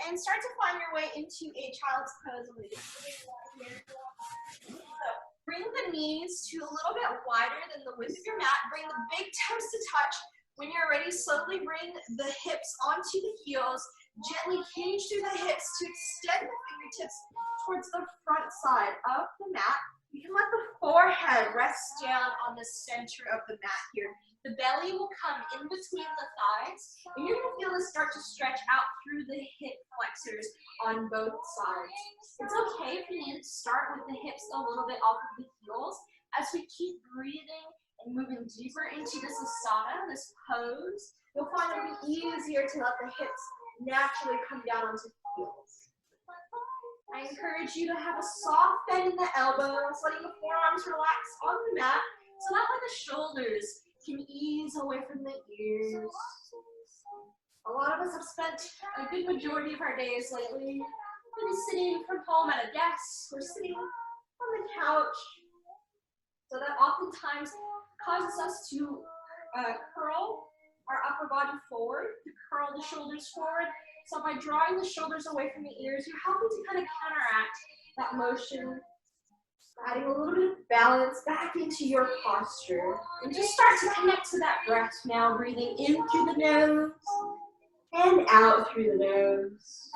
and start to find your way into a child's pose. I'm going to get here. So bring the knees to a little bit wider than the width of your mat. Bring the big toes to touch. When you're ready, slowly bring the hips onto the heels. Gently hinge through the hips to extend the fingertips towards the front side of the mat. You can let the forehead rest down on the center of the mat here. The belly will come in between the thighs, and you're going to feel this start to stretch out through the hip flexors on both sides. It's okay if you need to start with the hips a little bit off of the heels as we keep breathing and moving deeper into this asana, this pose. You'll find it will be easier to let the hips naturally come down onto the heels. I encourage you to have a soft bend in the elbows, letting the forearms relax on the mat, so that way the shoulders can ease away from the ears. A lot of us have spent a good majority of our days lately maybe sitting from home at a desk or sitting on the couch, so that oftentimes causes us to curl our upper body forward, to curl the shoulders forward. So by drawing the shoulders away from the ears, you're helping to kind of counteract that motion, adding a little bit of balance back into your posture. And just start to connect to that breath now, breathing in through the nose and out through the nose.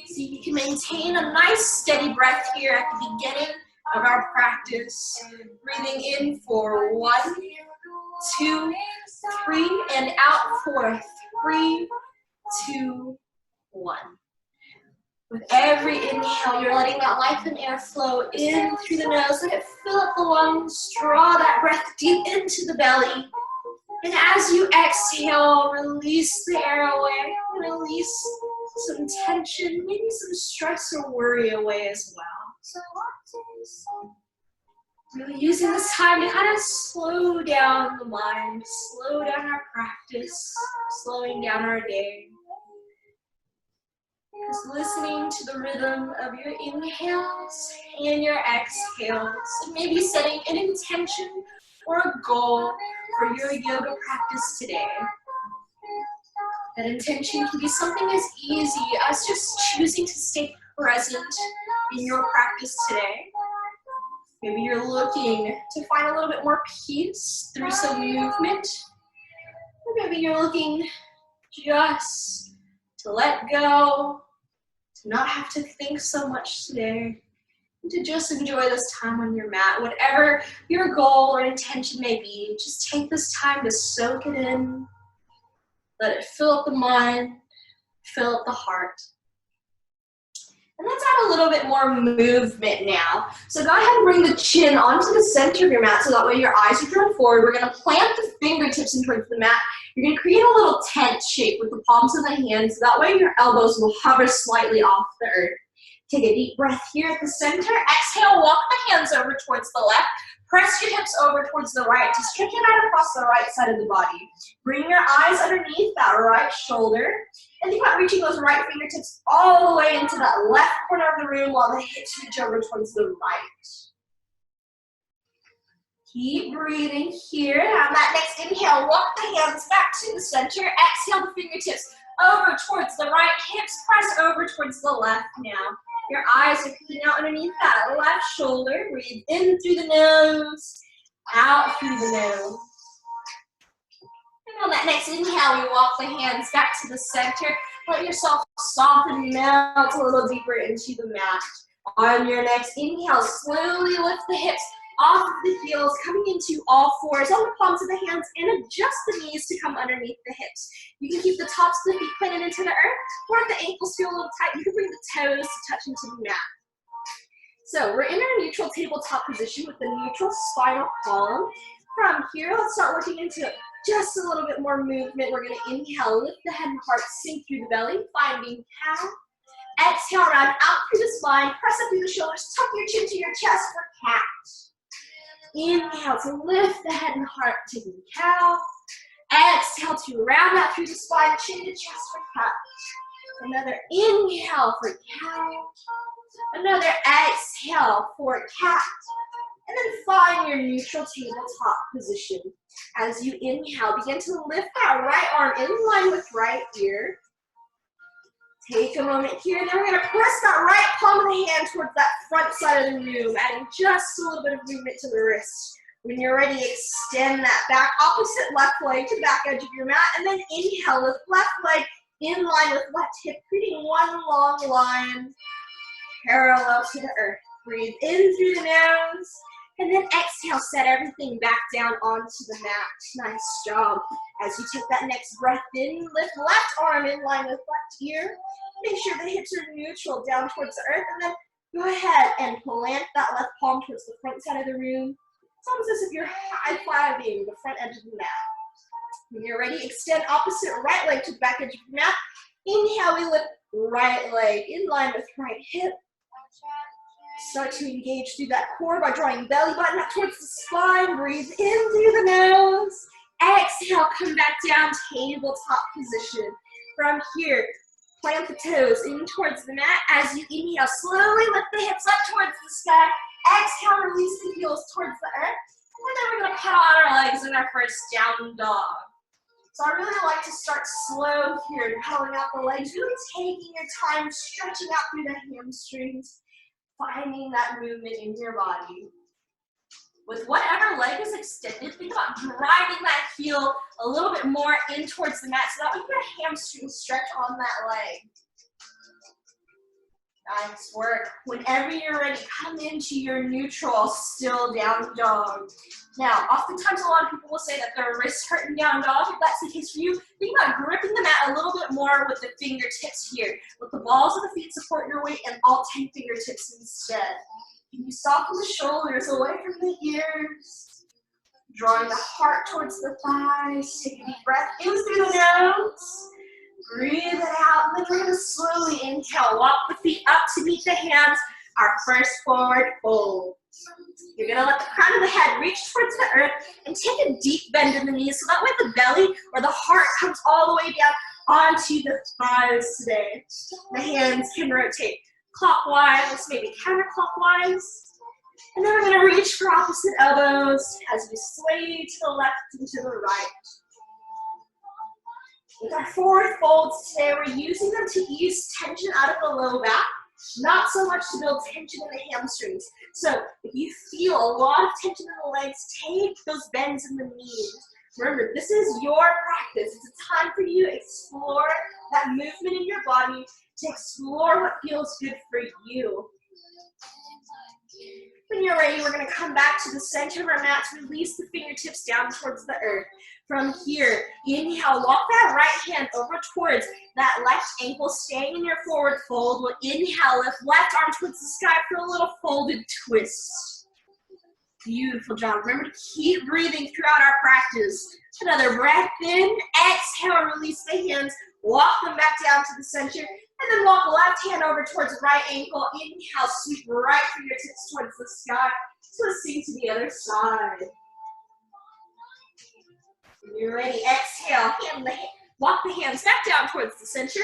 So you can maintain a nice steady breath here at the beginning of our practice. Breathing in for 1, 2, 3, and out for 3, 2, 1. With every inhale, you're letting that life and air flow in through the nose. Let it fill up the lungs. Draw that breath deep into the belly. And as you exhale, release the air away. Release some tension, maybe some stress or worry away as well. Really using this time to kind of slow down the mind, slow down our practice, slowing down our day. Just listening to the rhythm of your inhales and your exhales, and maybe setting an intention or a goal for your yoga practice today. That intention can be something as easy as just choosing to stay present in your practice today. Maybe you're looking to find a little bit more peace through some movement. Or maybe you're looking just to let go, to not have to think so much today, and to just enjoy this time on your mat. Whatever your goal or intention may be, just take this time to soak it in. Let it fill up the mind, fill up the heart. And let's add a little bit more movement now. So go ahead and bring the chin onto the center of your mat so that way your eyes are drawn forward. We're going to plant the fingertips in towards the mat. You're going to create a little tent shape with the palms of the hands. So that way your elbows will hover slightly off the earth. Take a deep breath here at the center. Exhale, walk the hands over towards the left. Press your hips over towards the right to stretch it out across the right side of the body. Bring your eyes underneath that right shoulder. And think about reaching those right fingertips all the way into that left corner of the room while the hips reach over towards the right. Keep breathing here. On that next inhale, walk the hands back to the center. Exhale the fingertips over towards the right. Hips press over towards the left now. Your eyes are peeking out underneath that left shoulder. Breathe in through the nose, out through the nose. And on that next inhale, we walk the hands back to the center. Let yourself soften, melt a little deeper into the mat. On your next inhale, slowly lift the hips off of the heels, coming into all fours on the palms of the hands, and adjust the knees to come underneath the hips. You can keep the tops of the feet planted into the earth, or if the ankles feel a little tight, you can bring the toes to touch into the mat. So we're in our neutral tabletop position with the neutral spinal column. From here, let's start working into just a little bit more movement. We're going to inhale, lift the head and heart, sink through the belly, finding cow. Exhale, round out through the spine, press up through the shoulders, tuck your chin to your chest for cat. Inhale to lift the head and heart, taking cow. Exhale to round out through the spine, chin to chest for cat. Another inhale for cow. Another exhale for cat. And then find your neutral tabletop position. As you inhale, begin to lift that right arm in line with right ear. Take a moment here, and then we're going to press that right palm of the hand towards that front side of the room, adding just a little bit of movement to the wrist. When you're ready, extend that back, opposite left leg to back edge of your mat, and then inhale, lift left leg in line with left hip, creating one long line parallel to the earth. Breathe in through the nose, and then exhale, set everything back down onto the mat. Nice job. As you take that next breath in, lift left arm in line with left ear. Make sure the hips are neutral down towards the earth, and then go ahead and plant that left palm towards the front side of the room. It's almost as if you're high-fiving the front edge of the mat. When you're ready, extend opposite right leg to the back edge of the mat. Inhale, we lift right leg in line with right hip. Start to engage through that core by drawing belly button up towards the spine. Breathe in through the nose. Exhale, come back down, tabletop position. From here, plant the toes in towards the mat. As you inhale, slowly lift the hips up towards the sky. Exhale, release the heels towards the earth. And then we're going to pedal out our legs in our first down dog. So I really like to start slow here, pedaling out the legs, really taking your time, stretching out through the hamstrings, finding that movement in your body. With whatever leg is extended, think about driving that heel a little bit more in towards the mat so that we get a hamstring stretch on that leg. Nice work. Whenever you're ready, come into your neutral, still down dog. Now, oftentimes a lot of people will say that their wrists hurt in down dog. If that's the case for you, think about gripping the mat a little bit more with the fingertips here. Let the balls of the feet support your weight and all 10 fingertips instead. Can you soften the shoulders away from the ears? Drawing the heart towards the thighs. Take a deep breath in through the nose. Breathe it out, and then we're going to slowly inhale. Walk the feet up to meet the hands. Our first forward fold. You're going to let the crown of the head reach towards the earth and take a deep bend in the knees so that way the belly or the heart comes all the way down onto the thighs today. The hands can rotate clockwise, maybe counterclockwise. And then we're going to reach for opposite elbows as we sway to the left and to the right. With our forward folds today, we're using them to ease tension out of the low back, not so much to build tension in the hamstrings. So if you feel a lot of tension in the legs, take those bends in the knees. Remember, this is your practice. It's a time for you to explore that movement in your body, to explore what feels good for you. When you're ready, we're going to come back to the center of our mat to release the fingertips down towards the earth. From here, inhale, walk that right hand over towards that left ankle, staying in your forward fold. We'll inhale, lift left arm towards the sky for a little folded twist. Beautiful job. Remember to keep breathing throughout our practice. Another breath in, exhale, release the hands, walk them back down to the center, and then walk left hand over towards right ankle. Inhale, sweep right fingertips towards the sky. Twisting to the other side. When you're ready, exhale, walk the hands back down towards the center.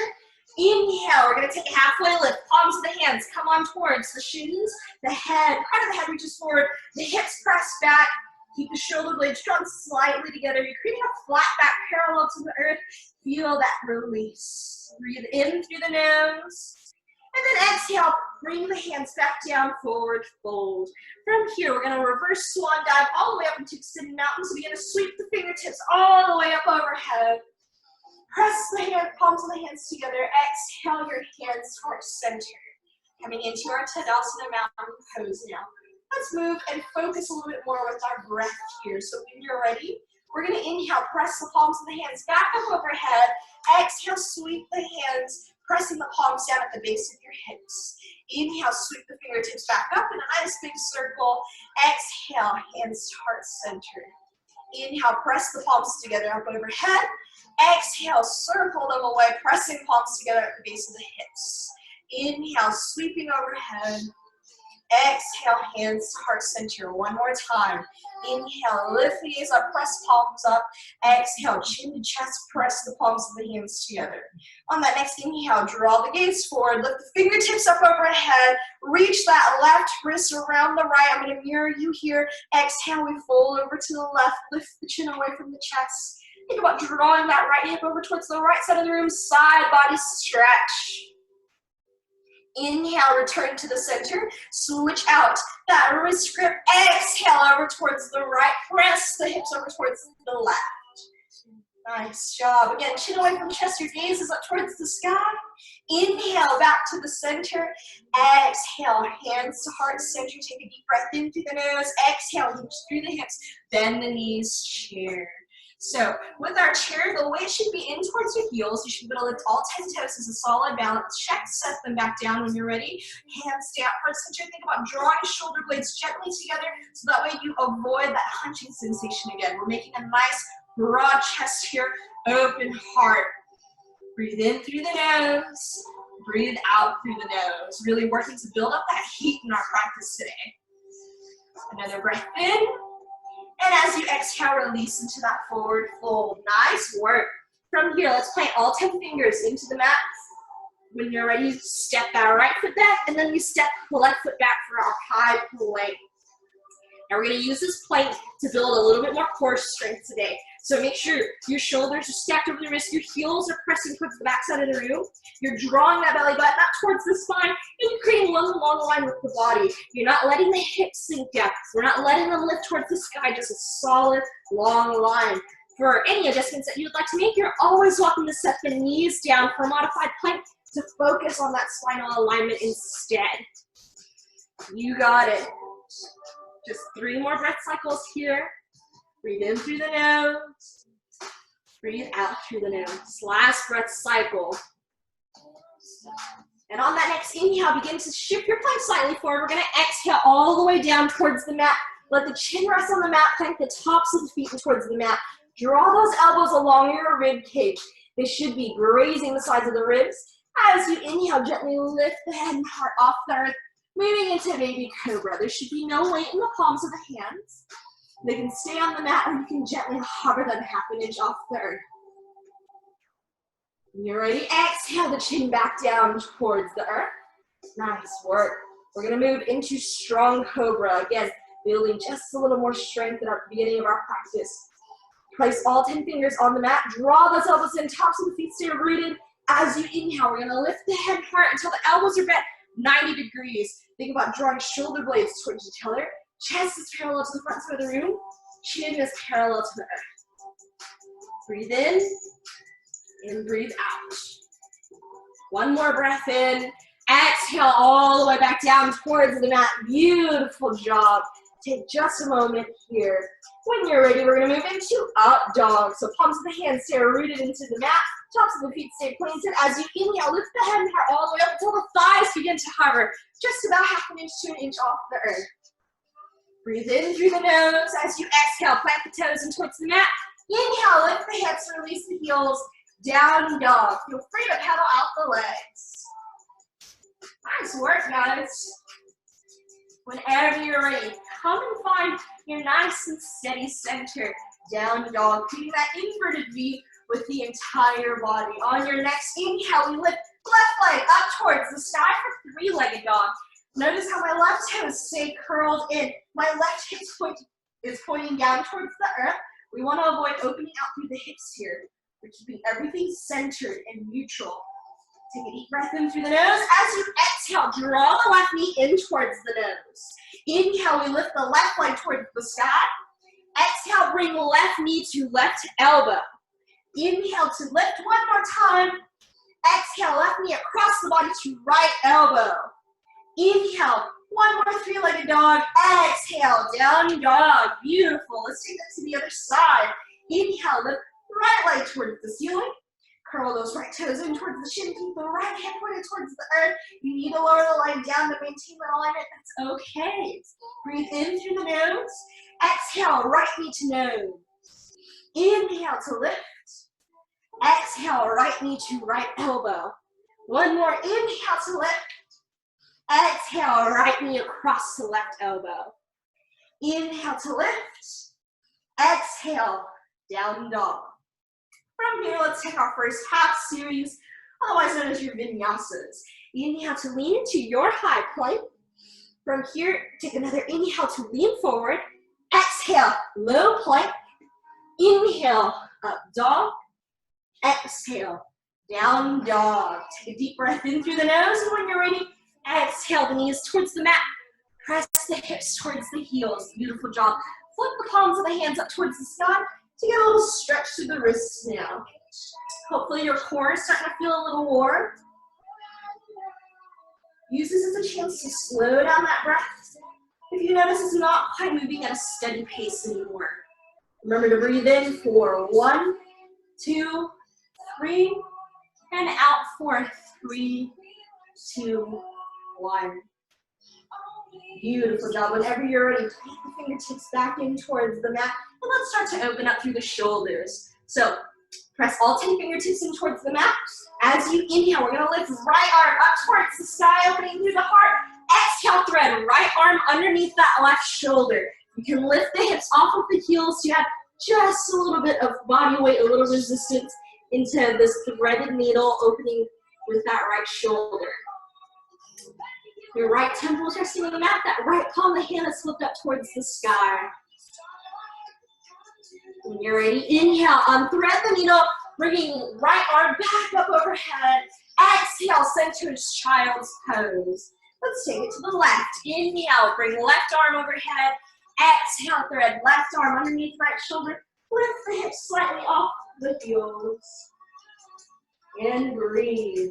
Inhale, we're going to take a halfway lift. Palms of the hands come on towards the shins. The head, part of the head reaches forward. The hips press back. Keep the shoulder blades drawn slightly together. You're creating a flat back parallel to the earth. Feel that release. Breathe in through the nose. And then exhale, bring the hands back down, forward fold. From here, we're going to reverse swan dive all the way up into extended mountain. So we're going to sweep the fingertips all the way up overhead. Press the palms of the hands together. Exhale your hands towards center. Coming into our Tadasana mountain pose now. Let's move and focus a little bit more with our breath here. So when you're ready, we're going to inhale, press the palms of the hands back up overhead. Exhale, sweep the hands, pressing the palms down at the base of your hips. Inhale, sweep the fingertips back up in a nice big circle. Exhale, hands to heart center. Inhale, press the palms together up overhead. Exhale, circle them away, pressing palms together at the base of the hips. Inhale, sweeping overhead. Exhale, hands to heart center. One more time. Inhale, lift the gaze up, press palms up. Exhale, chin to chest, press the palms of the hands together. On that next inhale, draw the gaze forward, lift the fingertips up overhead, reach that left wrist around the right. I'm going to mirror you here. Exhale, we fold over to the left, lift the chin away from the chest. Think about drawing that right hip over towards the right side of the room, side body stretch. Inhale, return to the center. Switch out that wrist grip. Exhale, over towards the right. Press the hips over towards the left. Nice job. Again, chin away from chest. Your gaze is up towards the sky. Inhale, back to the center. Exhale, hands to heart center. Take a deep breath in through the nose. Exhale, hinge through the hips. Bend the knees, chair. So with our chair, the weight should be in towards your heels. You should be able to lift all 10 toes as a solid balance. Check, set them back down when you're ready. Hands stay out heart center. Think about drawing shoulder blades gently together so that way you avoid that hunching sensation again. We're making a nice broad chest here, open heart. Breathe in through the nose. Breathe out through the nose. Really working to build up that heat in our practice today. Another breath in. And as you exhale, release into that forward fold. Nice work. From here, let's plant all 10 fingers into the mat. When you're ready, step that right foot back, and then we step the left foot back for our high plank. Now we're going to use this plank to build a little bit more core strength today. So make sure your shoulders are stacked over the wrists, your heels are pressing towards the back side of the room. You're drawing that belly button up towards the spine, and you're creating one long line with the body. You're not letting the hips sink down. We're not letting them lift towards the sky, just a solid, long line. For any adjustments that you'd like to make, you're always welcome to set the knees down for a modified plank to focus on that spinal alignment instead. You got it. Just 3 more breath cycles here. Breathe in through the nose. Breathe out through the nose. Last breath cycle. And on that next inhale, begin to shift your plank slightly forward. We're going to exhale all the way down towards the mat. Let the chin rest on the mat. Plank the tops of the feet towards the mat. Draw those elbows along your rib cage. They should be grazing the sides of the ribs. As you inhale, gently lift the head and heart off the earth. Moving into baby cobra. There should be no weight in the palms of the hands. They can stay on the mat, or you can gently hover them 1/2 inch off the earth. When you're ready, exhale the chin back down towards the earth. Nice work. We're going to move into strong cobra. Again, building just a little more strength at our beginning of our practice. Place all 10 fingers on the mat. Draw those elbows in. Tops of the feet stay rooted. As you inhale, we're going to lift the head and heart until the elbows are bent 90 degrees. Think about drawing shoulder blades towards each other. Chest is parallel to the front side of the room. Chin is parallel to the earth. Breathe in and breathe out. One more breath in. Exhale all the way back down towards the mat. Beautiful job. Take just a moment here. When you're ready, we're going to move into up dog. So palms of the hands stay rooted into the mat. Tops of the feet stay planted. As you inhale, lift the head and heart all the way up until the thighs begin to hover just about 1/2 inch to 1 inch off the earth. Breathe in through the nose. As you exhale, plant the toes in towards the mat. Inhale, lift the hips, release the heels. Down dog. Feel free to pedal out the legs. Nice work, guys. Whenever you're ready, come and find your nice and steady center. Down dog. Creating that inverted V with the entire body. On your next inhale, we lift left leg up towards the sky for 3-legged dog. Notice how my left toes stay curled in. My left hip is pointing down towards the earth. We want to avoid opening out through the hips here. We're keeping everything centered and neutral. Take a deep breath in through the nose. As you exhale, draw the left knee in towards the nose. Inhale, we lift the left leg towards the sky. Exhale, bring left knee to left elbow. Inhale to lift one more time. Exhale, left knee across the body to right elbow. Inhale, one more 3-legged dog. Exhale, down dog. Beautiful. Let's take that to the other side. Inhale, lift right leg towards the ceiling. Curl those right toes in towards the shin. Keep the right hip pointed towards the earth. You need to lower the leg down to maintain that alignment. That's okay. Breathe in through the nose. Exhale, right knee to nose. Inhale to lift. Exhale, right knee to right elbow. One more. Inhale to lift. Exhale, right knee across the left elbow. Inhale to lift. Exhale, down dog. From here, let's take our first half series, otherwise known as your vinyasas. Inhale to lean into your high plank. From here, take another inhale to lean forward. Exhale, low plank. Inhale, up dog. Exhale, down dog. Take a deep breath in through the nose, and when you're ready, Exhale, the knees towards the mat. Press the hips towards the heels. Beautiful job. Flip the palms of the hands up towards the sky to get a little stretch through the wrists now. Hopefully your core is starting to feel a little warm. Use this as a chance to slow down that breath. If you notice it's not quite moving at a steady pace anymore. Remember to breathe in for 1, 2, 3, and out for 3, 2, 1. Beautiful job. Whenever you're ready, take the fingertips back in towards the mat, and let's start to open up through the shoulders. So press all 10 fingertips in towards the mat. As you inhale, we're going to lift right arm up towards the sky, opening through the heart. Exhale, thread right arm underneath that left shoulder. You can lift the hips off of the heels so you have just a little bit of body weight, a little resistance into this threaded needle opening with that right shoulder. Your right temple is resting on the mat. That right palm of the hand is flipped up towards the sky. When you're ready, inhale, unthread the needle, bringing right arm back up overhead. Exhale, center's child's pose. Let's take it to the left. Inhale, bring left arm overhead. Exhale, thread left arm underneath right shoulder. Lift the hips slightly off the heels. And breathe.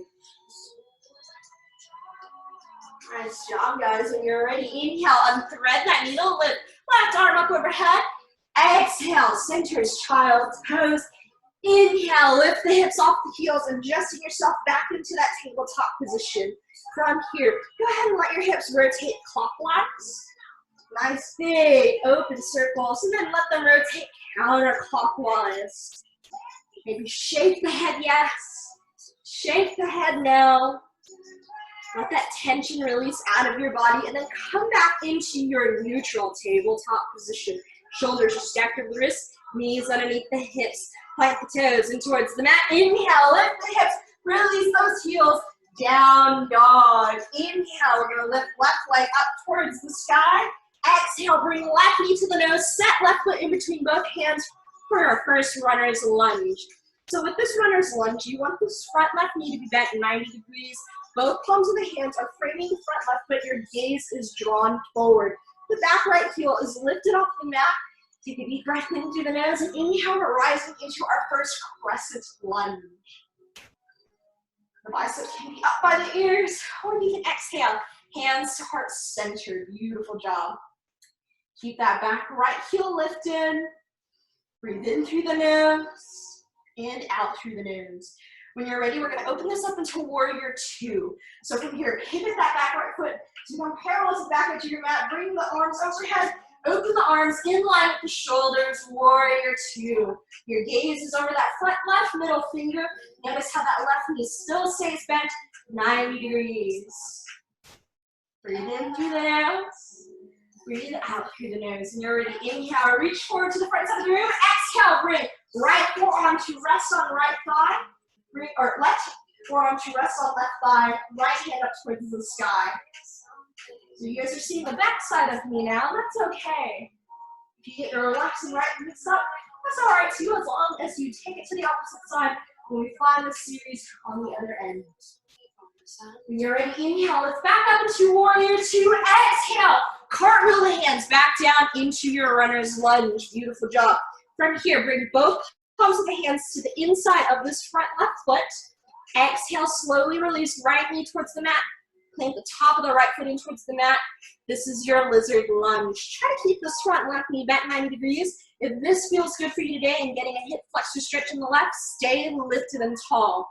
Nice job, guys. When you're ready, inhale, unthread that needle, lift left arm up overhead. Exhale, center's child's pose. Inhale, lift the hips off the heels, adjusting yourself back into that tabletop position. From here, go ahead and let your hips rotate clockwise. Nice big open circles, and then let them rotate counterclockwise. Maybe shake the head, yes. Shake the head now. Let that tension release out of your body, and then come back into your neutral tabletop position. Shoulders are stacked over the wrists, knees underneath the hips. Plant the toes in towards the mat. Inhale, lift the hips, release those heels. Down dog. Inhale, we're going to lift left leg up towards the sky. Exhale, bring left knee to the nose. Set left foot in between both hands for our first runner's lunge. So with this runner's lunge, you want this front left knee to be bent 90 degrees. Both palms of the hands are framing the front left foot. Your gaze is drawn forward. The back right heel is lifted off the mat. Take a deep breath in through the nose, and inhale, we're rising into our first crescent lunge. The biceps can be up by the ears, or you can exhale, hands to heart center. Beautiful job. Keep that back right heel lifted. Breathe in through the nose, and out through the nose. When you're ready, we're going to open this up into Warrior 2. So from here, pivot that back right foot to one parallel to the back edge of your mat. Bring the arms overhead. Open the arms in line with the shoulders, Warrior 2. Your gaze is over that front left middle finger. Notice how that left knee still stays bent 90 degrees. Breathe in through the nose. Breathe out through the nose. And you're ready. Inhale, reach forward to the front side of the room. Exhale, bring right forearm to rest on right thigh. Bring, or left forearm to rest on left thigh. Right hand up towards the sky. So you guys are seeing the back side of me now. That's okay. If you get your relaxing right mix up, that's all right too, as long as you take it to the opposite side when we find the series on the other end. When you're ready, inhale, lift back up into Warrior 2. Exhale, cartwheel the hands back down into your runner's lunge. Beautiful job. From here, bring both palms of the hands to the inside of this front left foot. Exhale, slowly release right knee towards the mat. Plant the top of the right foot in towards the mat. This is your lizard lunge. Try to keep this front left knee bent 90 degrees. If this feels good for you today and getting a hip flexor stretch in the left, stay lifted and tall.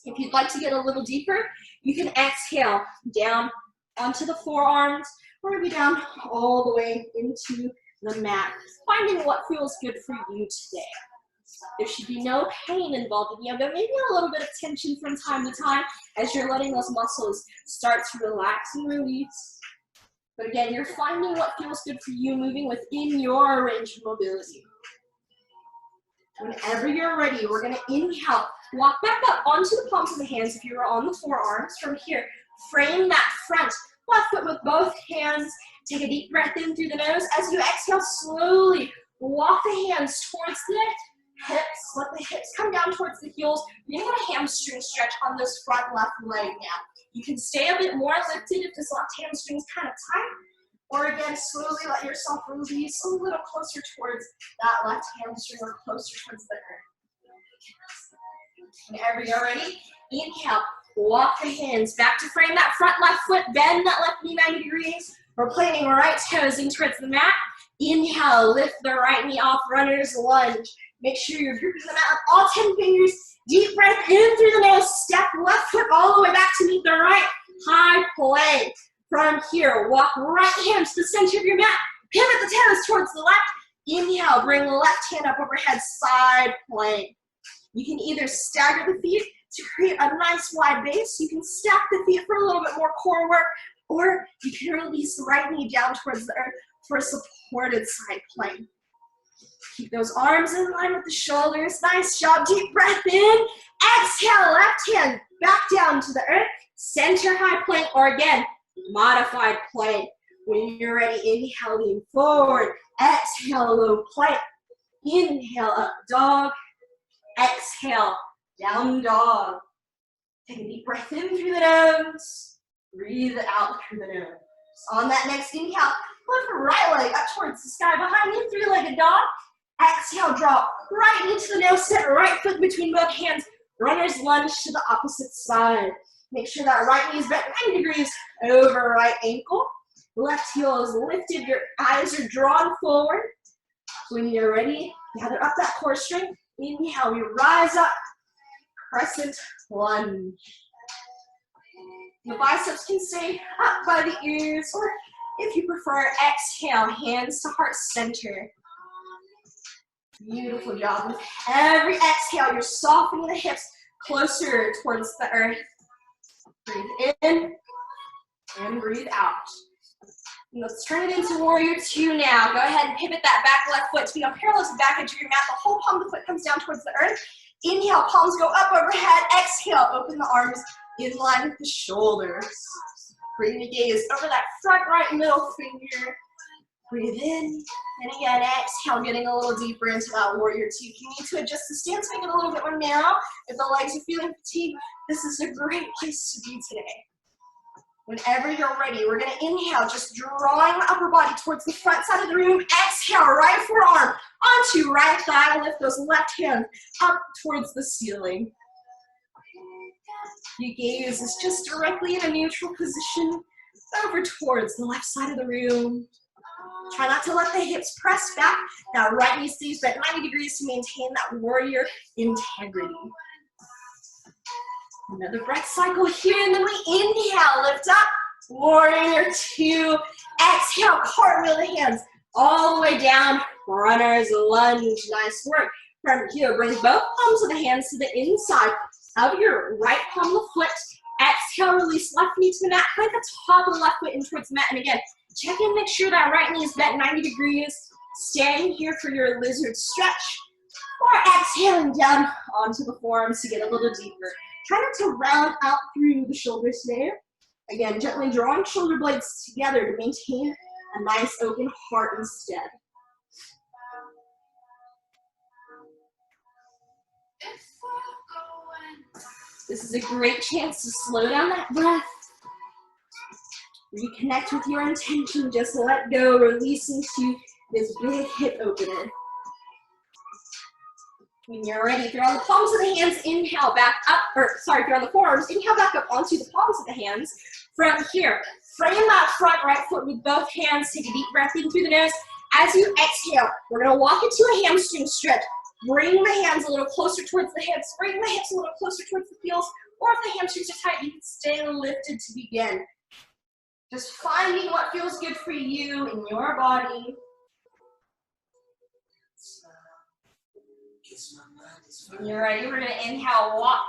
If you'd like to get a little deeper, you can exhale down onto the forearms or maybe down all the way into the mat, finding what feels good for you today. There should be no pain involved in yoga, maybe a little bit of tension from time to time as you're letting those muscles start to relax and release. But again, you're finding what feels good for you, moving within your range of mobility. Whenever you're ready, we're going to inhale, walk back up onto the palms of the hands if you are on the forearms. From here, frame that front left foot with both hands. Take a deep breath in through the nose. As you exhale, slowly walk the hands towards the hips. Let the hips come down towards the heels. You're going to get a hamstring stretch on this front left leg now. You can stay a bit more lifted if this left hamstring is kind of tight, or again, slowly let yourself release a little closer towards that left hamstring or closer towards the earth. Whenever you're ready, inhale, walk the hands back to frame that front left foot, bend that left knee 90 degrees. We're planting right toes in towards the mat. Inhale, lift the right knee off, runner's lunge. Make sure you're gripping the mat with all 10 fingers. Deep breath in through the nose, step left foot all the way back to meet the right, high plank. From here, walk right hand to the center of your mat, pivot the toes towards the left. Inhale, bring the left hand up overhead, side plank. You can either stagger the feet to create a nice wide base. You can stack the feet for a little bit more core work, or you can release the right knee down towards the earth for a supported side plank. Keep those arms in line with the shoulders. Nice job. Deep breath in. Exhale, left hand back down to the earth. Center high plank, or again, modified plank. When you're ready, inhale, lean forward. Exhale, low plank. Inhale, up dog. Exhale, down dog. Take a deep breath in through the nose. Breathe out through the nose. On that next inhale, lift the right leg up towards the sky behind you, three-legged dog. Exhale, drop right knee to the nose, set right foot between both hands. Runner's lunge to the opposite side. Make sure that right knee is bent 90 degrees over right ankle. Left heel is lifted, your eyes are drawn forward. When you're ready, gather up that core strength. Inhale, we rise up, crescent lunge. The biceps can stay up by the ears, or if you prefer, exhale, hands to heart center. Beautiful job. With every exhale, you're softening the hips closer towards the earth. Breathe in and breathe out. And let's turn it into warrior two now. Go ahead and pivot that back left foot to be on parallel to the back edge of your mat. The whole palm of the foot comes down towards the earth. Inhale, palms go up overhead. Exhale, open the arms in line with the shoulders. Bring the gaze over that front right middle finger. Breathe in, and again, exhale, getting a little deeper into that warrior two. If you need to adjust the stance, make it a little bit more narrow. If the legs are feeling fatigued, this is a great place to be today. Whenever you're ready, we're gonna inhale, just drawing the upper body towards the front side of the room. Exhale, right forearm onto right thigh. Lift those left hands up towards the ceiling. Your gaze is just directly in a neutral position over towards the left side of the room. Try not to let the hips press back. That right knee stays bent 90 degrees to maintain that warrior integrity. Another breath cycle here, and then we inhale, lift up, warrior two. Exhale, cartwheel the hands all the way down, runner's lunge. Nice work. From here, bring both palms of the hands to the inside of your right palm of the foot. Exhale, release left knee to the mat. Plant the top of the left foot in towards the mat. And again, check in, make sure that right knee is bent 90 degrees. Staying here for your lizard stretch. Or exhaling down onto the forearms to get a little deeper. Try not to round out through the shoulders there. Again, gently drawing shoulder blades together to maintain a nice open heart instead. This is a great chance to slow down that breath. Reconnect with your intention, just let go, release into this big hip opener. When you're ready, if you're on the palms of the hands, inhale back up, if you're on the forearms, inhale back up onto the palms of the hands. From here, frame that front right foot with both hands, take a deep breath in through the nose. As you exhale, we're gonna walk into a hamstring stretch. Bring the hands a little closer towards the hips, bring the hips a little closer towards the heels, or if the hamstrings are tight, you can stay lifted to begin. Just finding what feels good for you in your body. When you're ready, we're gonna inhale, walk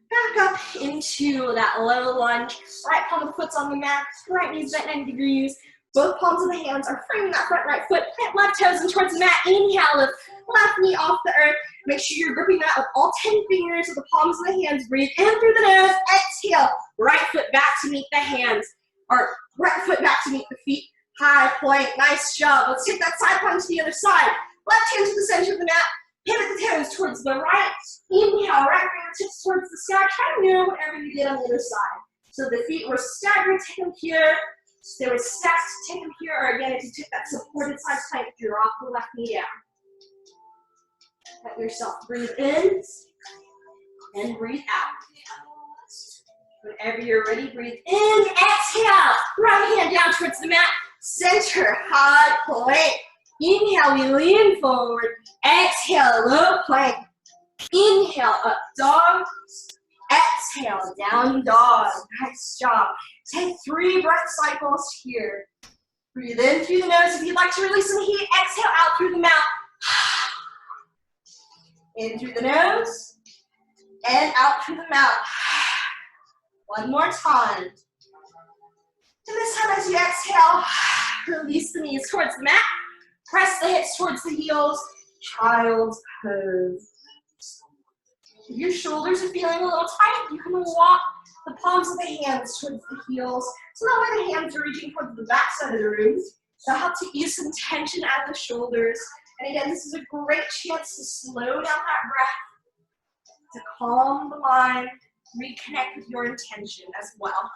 back up into that low lunge. Right palm of the foot's on the mat, right knee's bent 90 degrees. Both palms of the hands are framing that front right foot. Plant left toes in towards the mat. Inhale, lift left knee off the earth. Make sure you're gripping that with all 10 fingers of the palms of the hands. Breathe in through the nose. Exhale, right foot back to meet the hands. Or right foot back to meet the feet. High plank, nice job. Let's take that side plank to the other side. Left hand to the center of the mat. Pivot the toes towards the right. Inhale, right fingertips towards the sky. Try to mirror whatever you did on the other side. So the feet were staggered, take them here. So they were stacked, take them here. Or again, if you took that supported side plank, drop the left knee down. Let yourself breathe in and breathe out. Whenever you're ready, breathe in, exhale. Right hand down towards the mat, center, high plank. Inhale, we lean forward. Exhale, low plank. Inhale, up dog. Exhale, down dog. Nice job. Take 3 breath cycles here. Breathe in through the nose. If you'd like to release some heat, exhale out through the mouth. In through the nose and out through the mouth. One more time. And this time as you exhale, release the knees towards the mat. Press the hips towards the heels. Child's pose. If your shoulders are feeling a little tight, you can walk the palms of the hands towards the heels. So that way the hands are reaching towards the back side of the room. That'll help to ease some tension at the shoulders. And again, this is a great chance to slow down that breath, to calm the mind, reconnect with your intention as well.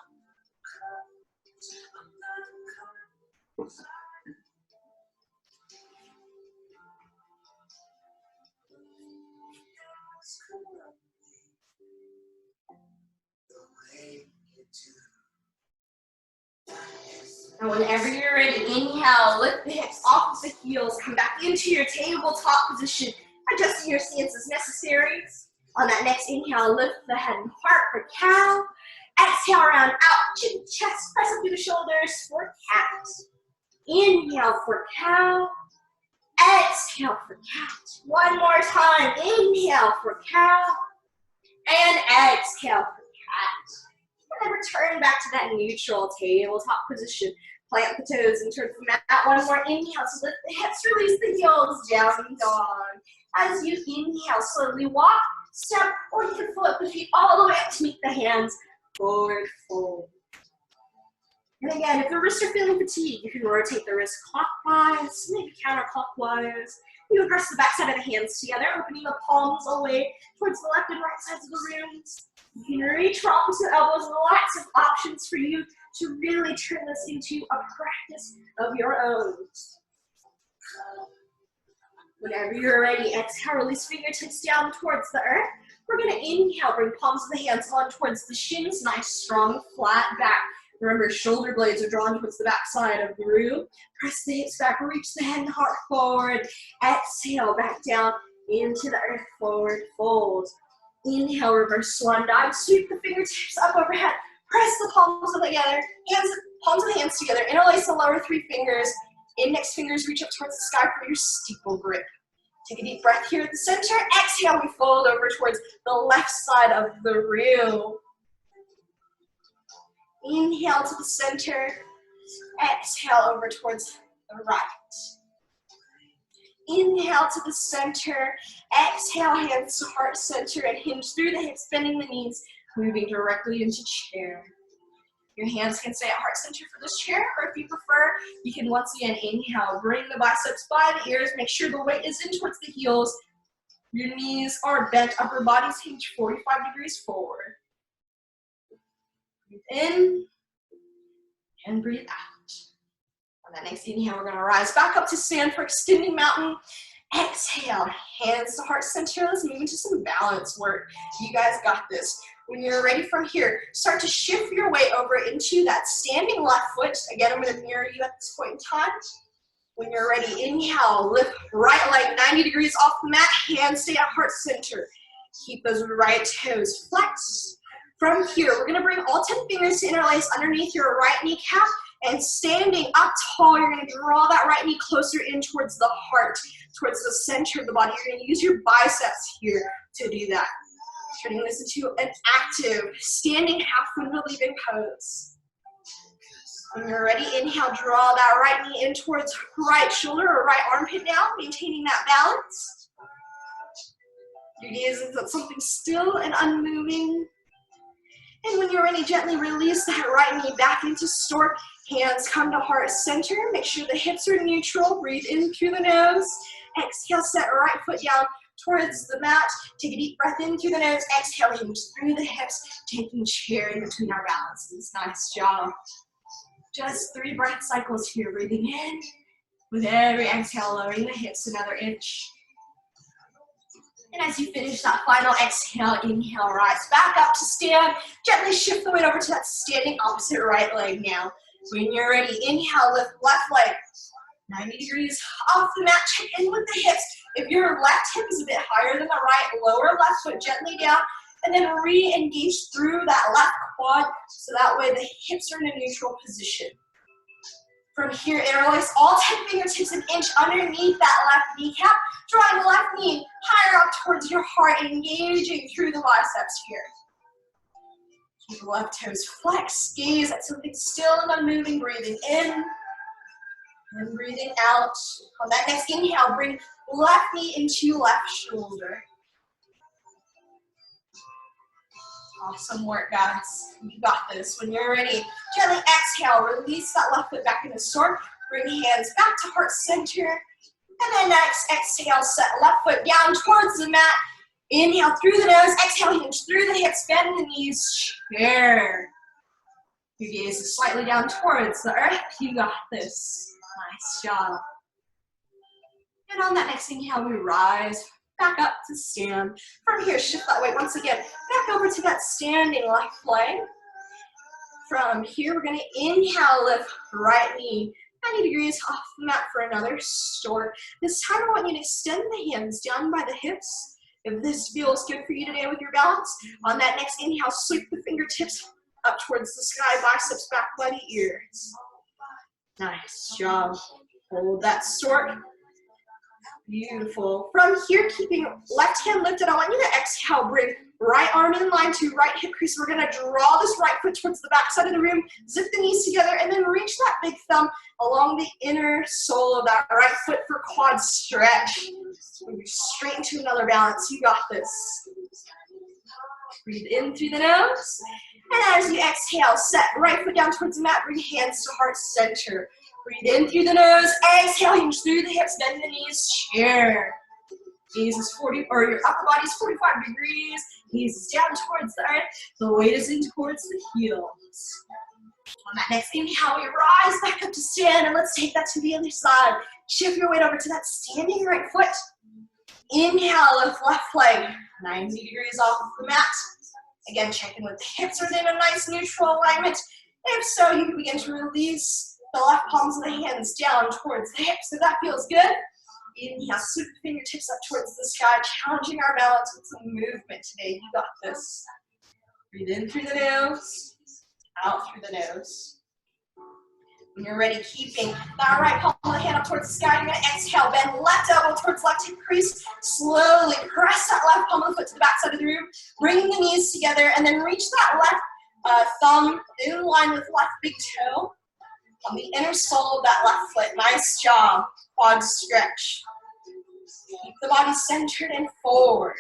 And whenever you're ready, inhale, lift the hips off the heels, come back into your tabletop position, adjusting your stance as necessary. On that next inhale, lift the head and heart for cow. Exhale, round out, chin, chest, press up through the shoulders for cat. Inhale for cow. Exhale for cat. One more time, inhale for cow. And exhale for cat. And then return back to that neutral tabletop position. Plant the toes and turn the mat. One more inhale to lift the hips, release the heels, down dog. As you inhale, slowly walk, step, or you can float the feet all the way up to meet the hands. Forward fold. And again, if the wrists are feeling fatigued, you can rotate the wrists clockwise, maybe counterclockwise. You can press the back side of the hands together, opening the palms away towards the left and right sides of the rooms. You can reach for opposite elbows, lots of options for you to really turn this into a practice of your own. Whenever you're ready, exhale, release fingertips down towards the earth. We're gonna inhale, bring palms of the hands on towards the shins, nice, strong, flat back. Remember, shoulder blades are drawn towards the back side of the room. Press the hips back, reach the head and heart forward. Exhale, back down into the earth, forward fold. Inhale, reverse swan dive, sweep the fingertips up overhead. Press the palms together, palms of the hands together. Interlace the lower 3 fingers. Index fingers reach up towards the sky for your steeple grip. Take a deep breath here at the center. Exhale, we fold over towards the left side of the room. Inhale to the center. Exhale over towards the right. Inhale to the center. Exhale, hands to heart center and hinge through the hips, bending the knees, moving directly into chair. Your hands can stay at heart center for this chair, or if you prefer, you can once again inhale, bring the biceps by the ears, make sure the weight is in towards the heels. Your knees are bent, upper body's hinged 45 degrees forward. Breathe in and breathe out. On that next inhale, we're gonna rise back up to stand for extending mountain. Exhale, hands to heart center. Let's move into some balance work. You guys got this. When you're ready from here, start to shift your weight over into that standing left foot. Again, I'm gonna mirror you at this point in time. When you're ready, inhale, lift right leg 90 degrees off the mat, hands stay at heart center. Keep those right toes flexed. From here, we're gonna bring all 10 fingers to interlace underneath your right kneecap, and standing up tall, you're gonna draw that right knee closer in towards the heart, towards the center of the body. You're gonna use your biceps here to do that. Turning this into an active standing half moon relieving pose. When you're ready, inhale, draw that right knee in towards right shoulder or right armpit now, maintaining that balance. Your gaze is on something still and unmoving. And when you're ready, gently release that right knee back into stork. Hands come to heart center. Make sure the hips are neutral. Breathe in through the nose. Exhale, set right foot down. towards the mat. Take a deep breath in through the nose. Exhale, hinge through the hips, taking chair in between our balances. Nice job. Just 3 breath cycles here. Breathing in. With every exhale, lowering the hips another inch. And as you finish that final exhale, inhale, rise back up to stand. Gently shift the weight over to that standing opposite right leg now. When you're ready, inhale, lift left leg 90 degrees off the mat. Check in with the hips. If your left hip is a bit higher than the right, lower left foot gently down, and then re-engage through that left quad, so that way the hips are in a neutral position. From here, interlace all 10 fingertips an inch underneath that left kneecap, drawing the left knee higher up towards your heart, engaging through the biceps here. Keep the left toes flexed, gaze at something still and unmoving, breathing in and breathing out. On that next inhale, bring left knee into left shoulder. Awesome work, guys. You got this. When you're ready, gently exhale, release that left foot back into stork. Bring hands back to heart center. And then next, exhale, set left foot down towards the mat. Inhale through the nose, exhale, hinge through the hips, bend the knees, chair. Your gaze is slightly down towards the earth. You got this. Nice job. And on that next inhale, we rise back up to stand. From here, shift that weight once again back over to that standing left leg. From here, we're going to inhale, lift right knee 90 degrees off the mat for another stork. This time, I want you to extend the hands down by the hips. If this feels good for you today with your balance, on that next inhale, sweep the fingertips up towards the sky, biceps back by the ears. Nice job. Hold that stork. Beautiful. From here, keeping left hand lifted, I want you to exhale, bring right arm in line to right hip crease. We're going to draw this right foot towards the back side of the room, zip the knees together, and then reach that big thumb along the inner sole of that right foot for quad stretch. Move straight into another balance. You got this. Breathe in through the nose. And as you exhale, set right foot down towards the mat, bring hands to heart center. Breathe in through the nose, exhale, hinge through the hips, bend the knees, chair. Gaze is your upper body is 45 degrees, knees is down towards the earth, the weight is in towards the heels. On that next inhale, we rise back up to stand, and let's take that to the other side. Shift your weight over to that standing right foot. Inhale, lift left leg, 90 degrees off the mat. Again, check in with the hips are in a nice neutral alignment. If so, you can begin to release the left palms of the hands down towards the hips. If that feels good, inhale, sweep the fingertips up towards the sky, challenging our balance with some movement today. You got this. Breathe in through the nose, out through the nose. When you're ready, keeping that right palm of the hand up towards the sky, you're going to exhale, bend left elbow towards left hip crease. Slowly press that left palm of the foot to the back side of the room, bringing the knees together, and then reach that left thumb in line with left big toe on the inner sole of that left foot. Nice job. Quad stretch. Keep the body centered and forward.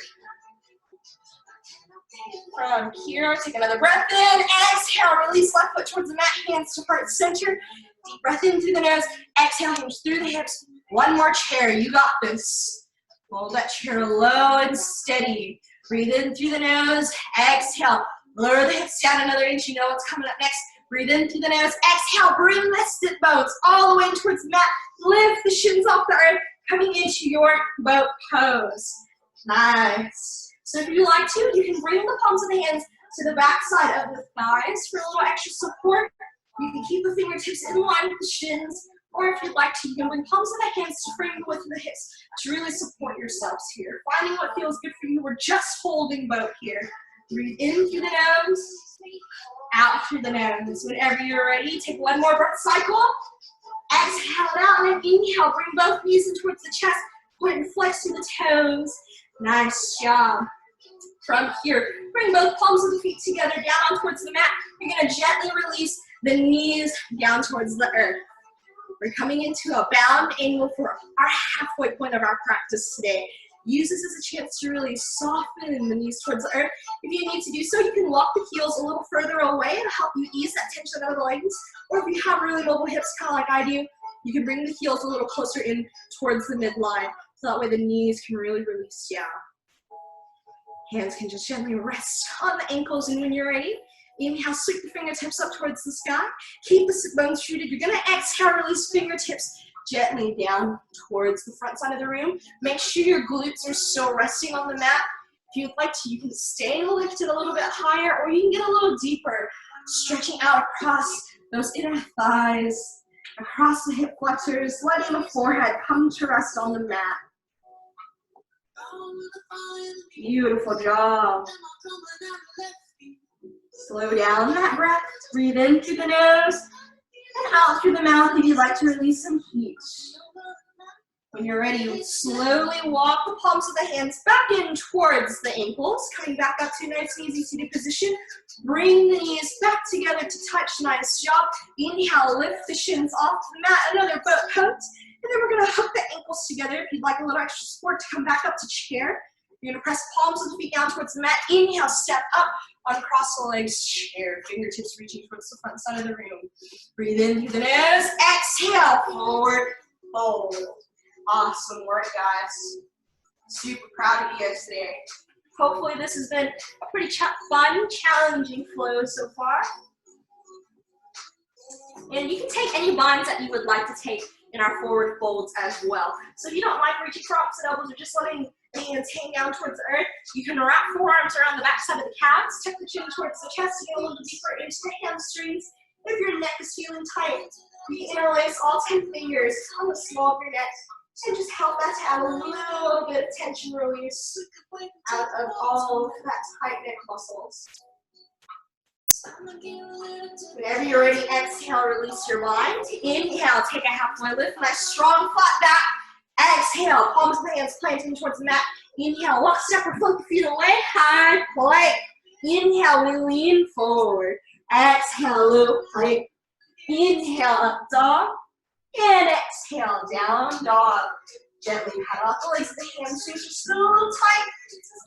From here, take another breath in. Exhale, release left foot towards the mat, hands to heart center. Deep breath in through the nose. Exhale, hinge through the hips. One more chair. You got this. Hold that chair low and steady. Breathe in through the nose. Exhale. Lower the hips down another inch. You know what's coming up next. Breathe in through the nose. Exhale, bring the sit bones all the way towards the mat. Lift the shins off the earth, coming into your boat pose. Nice. So if you like to, you can bring the palms of the hands to the back side of the thighs for a little extra support. You can keep the fingertips in line with the shins, or if you'd like to, you can bring palms of the hands to frame the width of the hips to really support yourselves here. Finding what feels good for you. We're just holding boat here. Breathe in through the nose, out through the nose. Whenever you're ready, take one more breath cycle. Exhale out and then inhale. Bring both knees in towards the chest. Point and flex through the toes. Nice job. From here, bring both palms of the feet together down towards the mat. You're going to gently release the knees down towards the earth. We're coming into a bound angle for our halfway point of our practice today. Use this as a chance to really soften the knees towards the earth. If you need to do so, you can walk the heels a little further away to help you ease that tension out of the legs. Or if you have really mobile hips, kind of like I do, you can bring the heels a little closer in towards the midline. So that way the knees can really release down. Hands can just gently rest on the ankles, and when you're ready, inhale, sweep the fingertips up towards the sky. Keep the sit bones rooted. You're gonna exhale, release fingertips gently down towards the front side of the room. Make sure your glutes are still resting on the mat. If you'd like to, you can stay lifted a little bit higher, or you can get a little deeper, stretching out across those inner thighs, across the hip flexors, letting the forehead come to rest on the mat. Beautiful job. Slow down that breath. Breathe in through the nose and out through the mouth if you'd like to release some heat. When you're ready, slowly walk the palms of the hands back in towards the ankles, coming back up to a nice and easy seated position. Bring the knees back together to touch. Nice job. Inhale, lift the shins off the mat, another boat pose. And then we're gonna hook the ankles together. If you'd like a little extra support to come back up to chair, you're gonna press palms of the feet down towards the mat. Inhale, step up, uncross the legs, chair. Fingertips reaching towards the front side of the room. Breathe in through the nose. Exhale, forward, fold. Awesome work, guys. Super proud of you guys today. Hopefully this has been a pretty fun, challenging flow so far. And you can take any binds that you would like to take in our forward folds as well. So if you don't like reaching for opposite elbows or just letting the hands hang down towards the earth, you can wrap forearms around the back side of the calves, tuck the chin towards the chest to get a little deeper into the hamstrings. If your neck is feeling tight, you can interlace all 10 fingers on the small of your neck and just help that to add a little bit of tension release out of all of that tight neck muscles. Whenever you're ready, exhale, release your bind. Inhale, take a halfway lift, nice strong flat back. Exhale, palms of the hands planting towards the mat. Inhale, walk, step, or float the feet away. High plank. Inhale, we lean forward. Exhale, low plank. Inhale, up dog. And exhale, down dog. Gently pat off the legs of the hamstrings. You're still a little tight.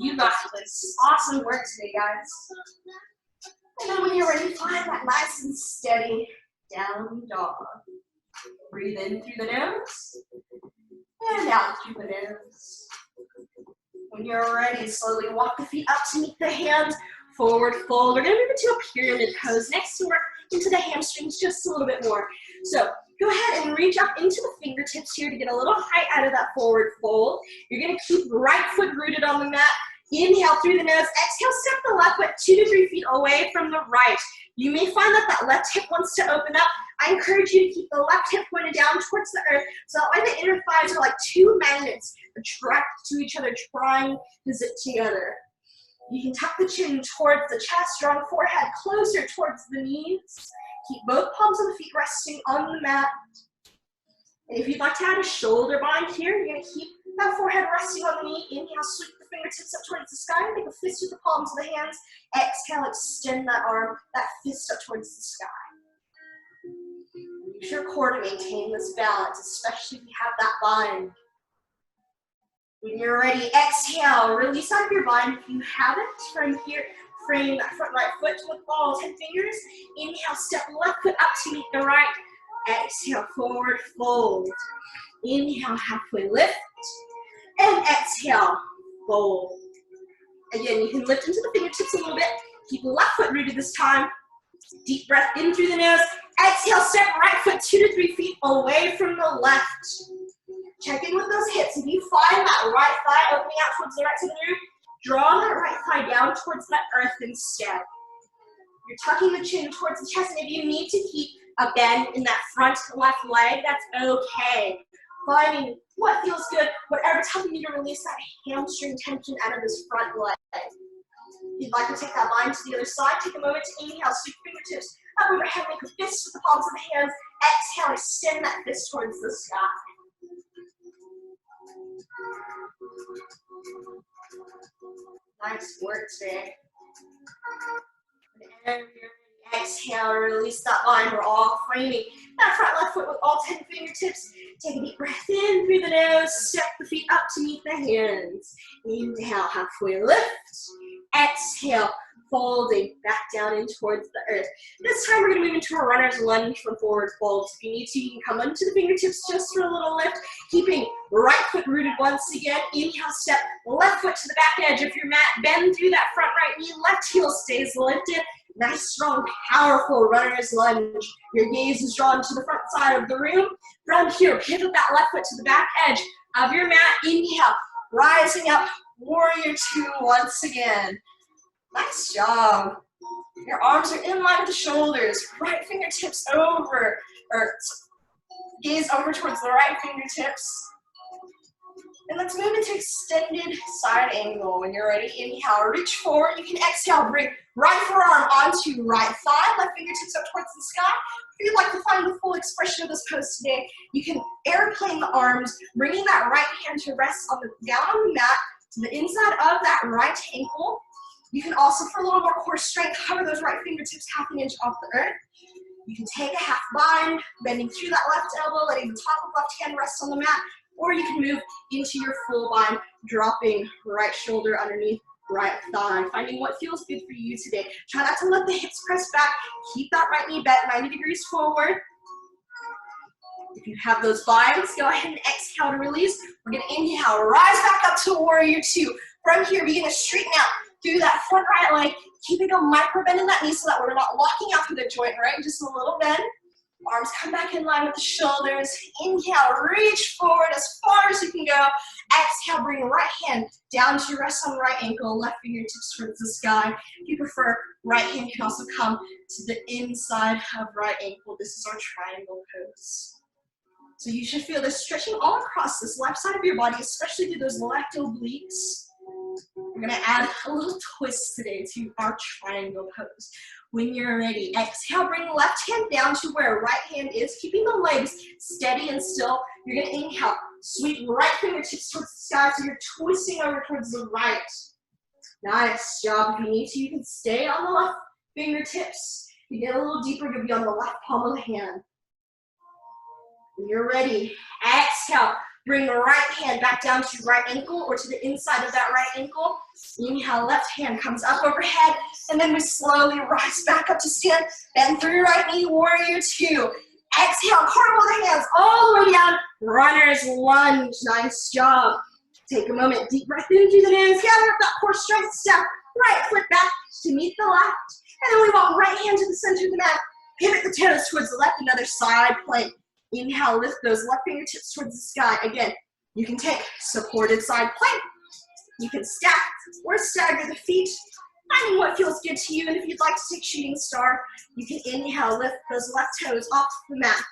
You got this. Awesome work today, guys. And then when you're ready, find that nice and steady down dog. Breathe in through the nose and out through the nose. When you're ready, slowly walk the feet up to meet the hands. Forward fold. We're going to move into a pyramid pose next to work into the hamstrings just a little bit more. So go ahead and reach up into the fingertips here to get a little height out of that forward fold. You're going to keep right foot rooted on the mat. Inhale through the nose. Exhale, step the left foot 2 to 3 feet away from the right. You may find that that left hip wants to open up. I encourage you to keep the left hip pointed down towards the earth, so that way the inner thighs are like two magnets attracted to each other, trying to zip together. You can tuck the chin towards the chest, strong forehead closer towards the knees. Keep both palms of the feet resting on the mat. And if you'd like to add a shoulder bind here, you're going to keep that forehead resting on the knee. Inhale, sweep the fingertips up towards the sky. Make a fist with the palms of the hands. Exhale, extend that arm, that fist up towards the sky. Use your core to maintain this balance, especially if you have that bind. When you're ready, exhale, release out of your bind if you have it. From here, frame that front right foot with all 10 fingers. Inhale, step left foot up to meet the right. Exhale, forward fold. Inhale, halfway lift. And exhale, fold. Again, you can lift into the fingertips a little bit. Keep the left foot rooted this time. Deep breath in through the nose. Exhale, step right foot 2 to 3 feet away from the left. Check in with those hips. If you find that right thigh opening out towards the right side of the room, draw that right thigh down towards the earth instead. You're tucking the chin towards the chest, and if you need to keep a bend in that front left leg, that's okay. Finding what feels good, whatever's helping you to release that hamstring tension out of this front leg. If you'd like to take that line to the other side, take a moment to inhale, sweep fingertips up overhead, make a fist with the palms of the hands. Exhale, extend that fist towards the sky. Nice work today. And exhale, release that line. We're all framing that front left foot with all 10 fingertips. Take a deep breath in through the nose. Step the feet up to meet the hands. Inhale, halfway lift. Exhale, folding back down in towards the earth. This time we're going to move into a runner's lunge from forward fold. If you need to, you can come onto the fingertips just for a little lift, keeping right foot rooted once again. Inhale, step left foot to the back edge of your mat. Bend through that front right knee. Left heel stays lifted. Nice, strong, powerful runner's lunge. Your gaze is drawn to the front side of the room. From here, pivot that left foot to the back edge of your mat. Inhale, rising up, warrior two once again. Nice job. Your arms are in line with the shoulders. Right fingertips over, or gaze over towards the right fingertips. And let's move into extended side angle. When you're ready, inhale, reach forward. You can exhale, bring right forearm onto right thigh, left fingertips up towards the sky. If you'd like to find the full expression of this pose today, you can airplane the arms, bringing that right hand to rest on down on the mat, to the inside of that right ankle. You can also, for a little more core strength, hover those right fingertips half an inch off the earth. You can take a half bind, bending through that left elbow, letting the top of left hand rest on the mat, or you can move into your full bind, dropping right shoulder underneath right thigh, finding what feels good for you today. Try not to let the hips press back. Keep that right knee bent 90 degrees forward. If you have those binds, go ahead and exhale to release. We're going to inhale, rise back up to warrior two. From here, begin to straighten out through that front right leg, keeping a micro bend in that knee so that we're not locking out through the joint, right? Just a little bend. Arms come back in line with the shoulders. Inhale, reach forward as far as you can go. Exhale, bring right hand down to rest on right ankle, left fingertips towards the sky. If you prefer, right hand can also come to the inside of right ankle. This is our triangle pose. So you should feel this stretching all across this left side of your body, especially through those left obliques. We're going to add a little twist today to our triangle pose. When you're ready, exhale, bring left hand down to where right hand is, keeping the legs steady and still. You're going to inhale, sweep right fingertips towards the sky, so you're twisting over towards the right. Nice job. If you need to, you can stay on the left fingertips. You get a little deeper, you'll be on the left palm of the hand. When you're ready, exhale. Bring the right hand back down to right ankle or to the inside of that right ankle. Inhale, left hand comes up overhead, and then we slowly rise back up to stand. Bend through your right knee, warrior two. Exhale, cartwheel the hands all the way down. Runner's lunge, nice job. Take a moment, deep breath in through the nose. Gather up that core strength, step right foot back to meet the left. And then we walk right hand to the center of the mat. Pivot the toes towards the left, another side plank. Inhale, lift those left fingertips towards the sky. Again, you can take supported side plank. You can stack or stagger the feet, finding what feels good to you. And if you'd like to take shooting star, you can inhale, lift those left toes off the mat.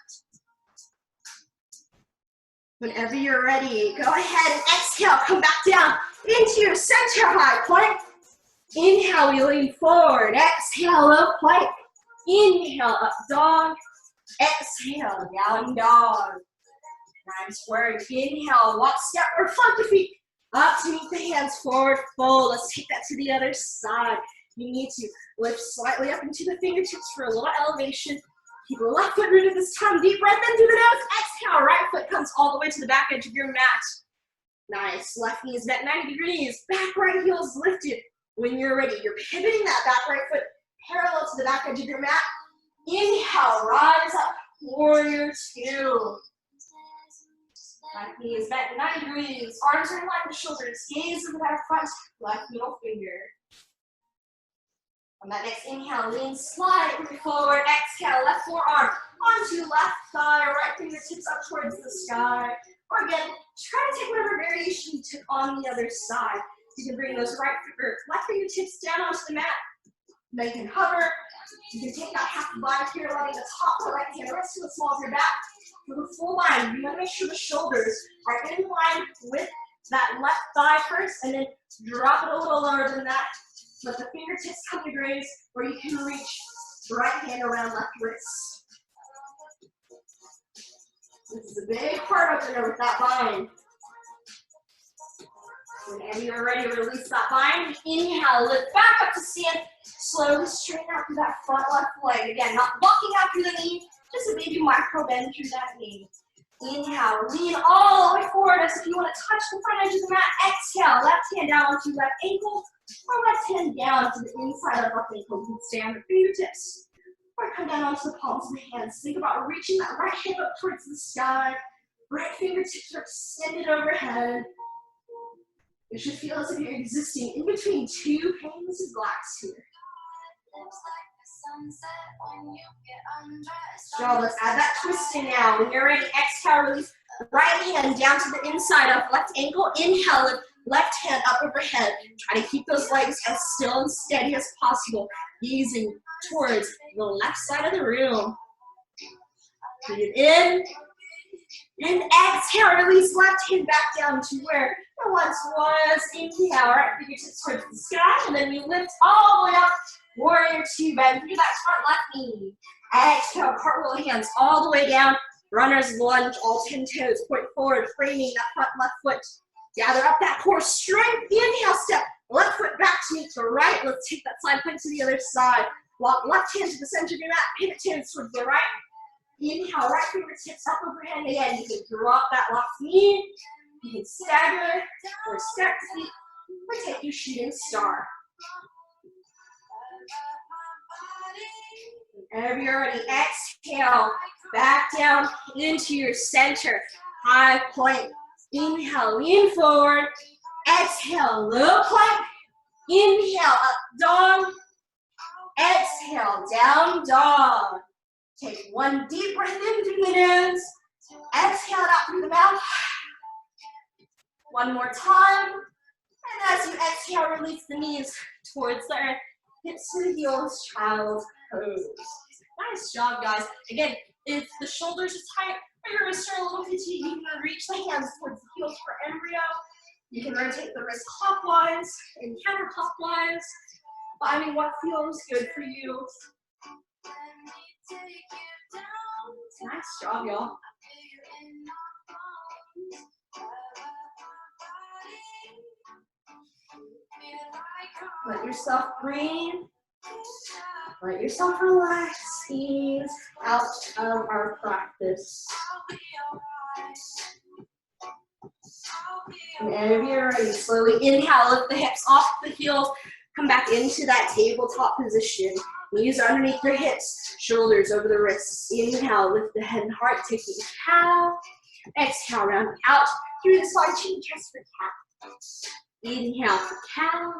Whenever you're ready, go ahead and exhale, come back down into your center high plank. Inhale, we lean forward. Exhale, low plank. Inhale, up dog. Exhale, down dog. Nice work. Inhale, walk, step, or front the feet up to meet the hands, forward fold. Let's take that to the other side. You need to lift slightly up into the fingertips for a little elevation. Keep the left foot rooted this time. Deep breath in through the nose. Exhale, right foot comes all the way to the back edge of your mat. Nice. Left knee is bent 90 degrees. Back right heel is lifted. When you're ready, you're pivoting that back right foot parallel to the back edge of your mat. Inhale, rise up, warrior two. Left knee is bent 90 degrees. Arms are in line with shoulders. Gaze over that front left middle finger. On that next inhale, lean slightly forward. Exhale, left forearm onto left thigh. Right fingertips up towards the sky. Or again, try to take whatever variation you took on the other side. You can bring those left fingertips down onto the mat. Now you can hover. You can take that half bind here, letting the top of the right hand rest to the small of your back. For the full bind, you want to make sure the shoulders are in line with that left thigh first, and then drop it a little lower than that. Let the fingertips come to graze, or you can reach right hand around left wrist. This is a big heart opener with that bind. Whenever you're ready, release that bind. Inhale, lift back up to stand. Slowly straighten out through that front left leg. Again, not walking out through the knee, just a baby micro bend through that knee. Inhale, lean all the way forward as if you want to touch the front edge of the mat. Exhale, left hand down onto left ankle Or left hand down to the inside of left ankle. You can stand at fingertips. Or come down onto the palms of the hands. Think about reaching that right hip up towards the sky. Right fingertips are extended overhead. It should feel as if you're existing in between two panes of glass here. So let's add that twist in now. When you're ready, exhale, release. Right hand down to the inside of left ankle. Inhale, lift left hand up overhead. Try to keep those legs as still and steady as possible. Gazing towards the left side of the room. Breathe in. And exhale, release left hand back down to where it once was. Inhale, right fingertips towards the sky. And then we lift all the way up. Warrior two, bend through that front left knee. Exhale, cartwheel hands all the way down. Runner's lunge, all 10 toes, point forward, framing that front left foot. Gather up that core strength. Inhale, step left foot back to meet the right. Let's take that side plank to the other side. Walk left hand to the center of your mat, pivot toes towards the right. Inhale, right fingertips up overhead again. You can drop that left knee. You can stagger or step feet or take your shooting star. Whenever you're ready, exhale, back down into your center, high plank. Inhale, lean forward. Exhale, low plank. Inhale, up dog. Exhale, down dog. Take one deep breath in through the nose. Exhale it out through the mouth. One more time. And as you exhale, release the knees towards the earth. Hips to the heels, child's pose. Nice job, guys. Again, if the shoulders are tight or your wrists are a little fatigued, you can reach the hands towards the heels for embryo. You can rotate the wrist clockwise and counterclockwise, finding what feels good for you. Nice job, y'all. Let yourself breathe. Let yourself relax, ease out of our practice. Whenever you're ready, slowly inhale, lift the hips off the heels, come back into that tabletop position. Knees underneath your hips, shoulders over the wrists. Inhale, lift the head and heart, taking cow. Exhale, round out through the side, chin, chest for cat. Inhale for cow.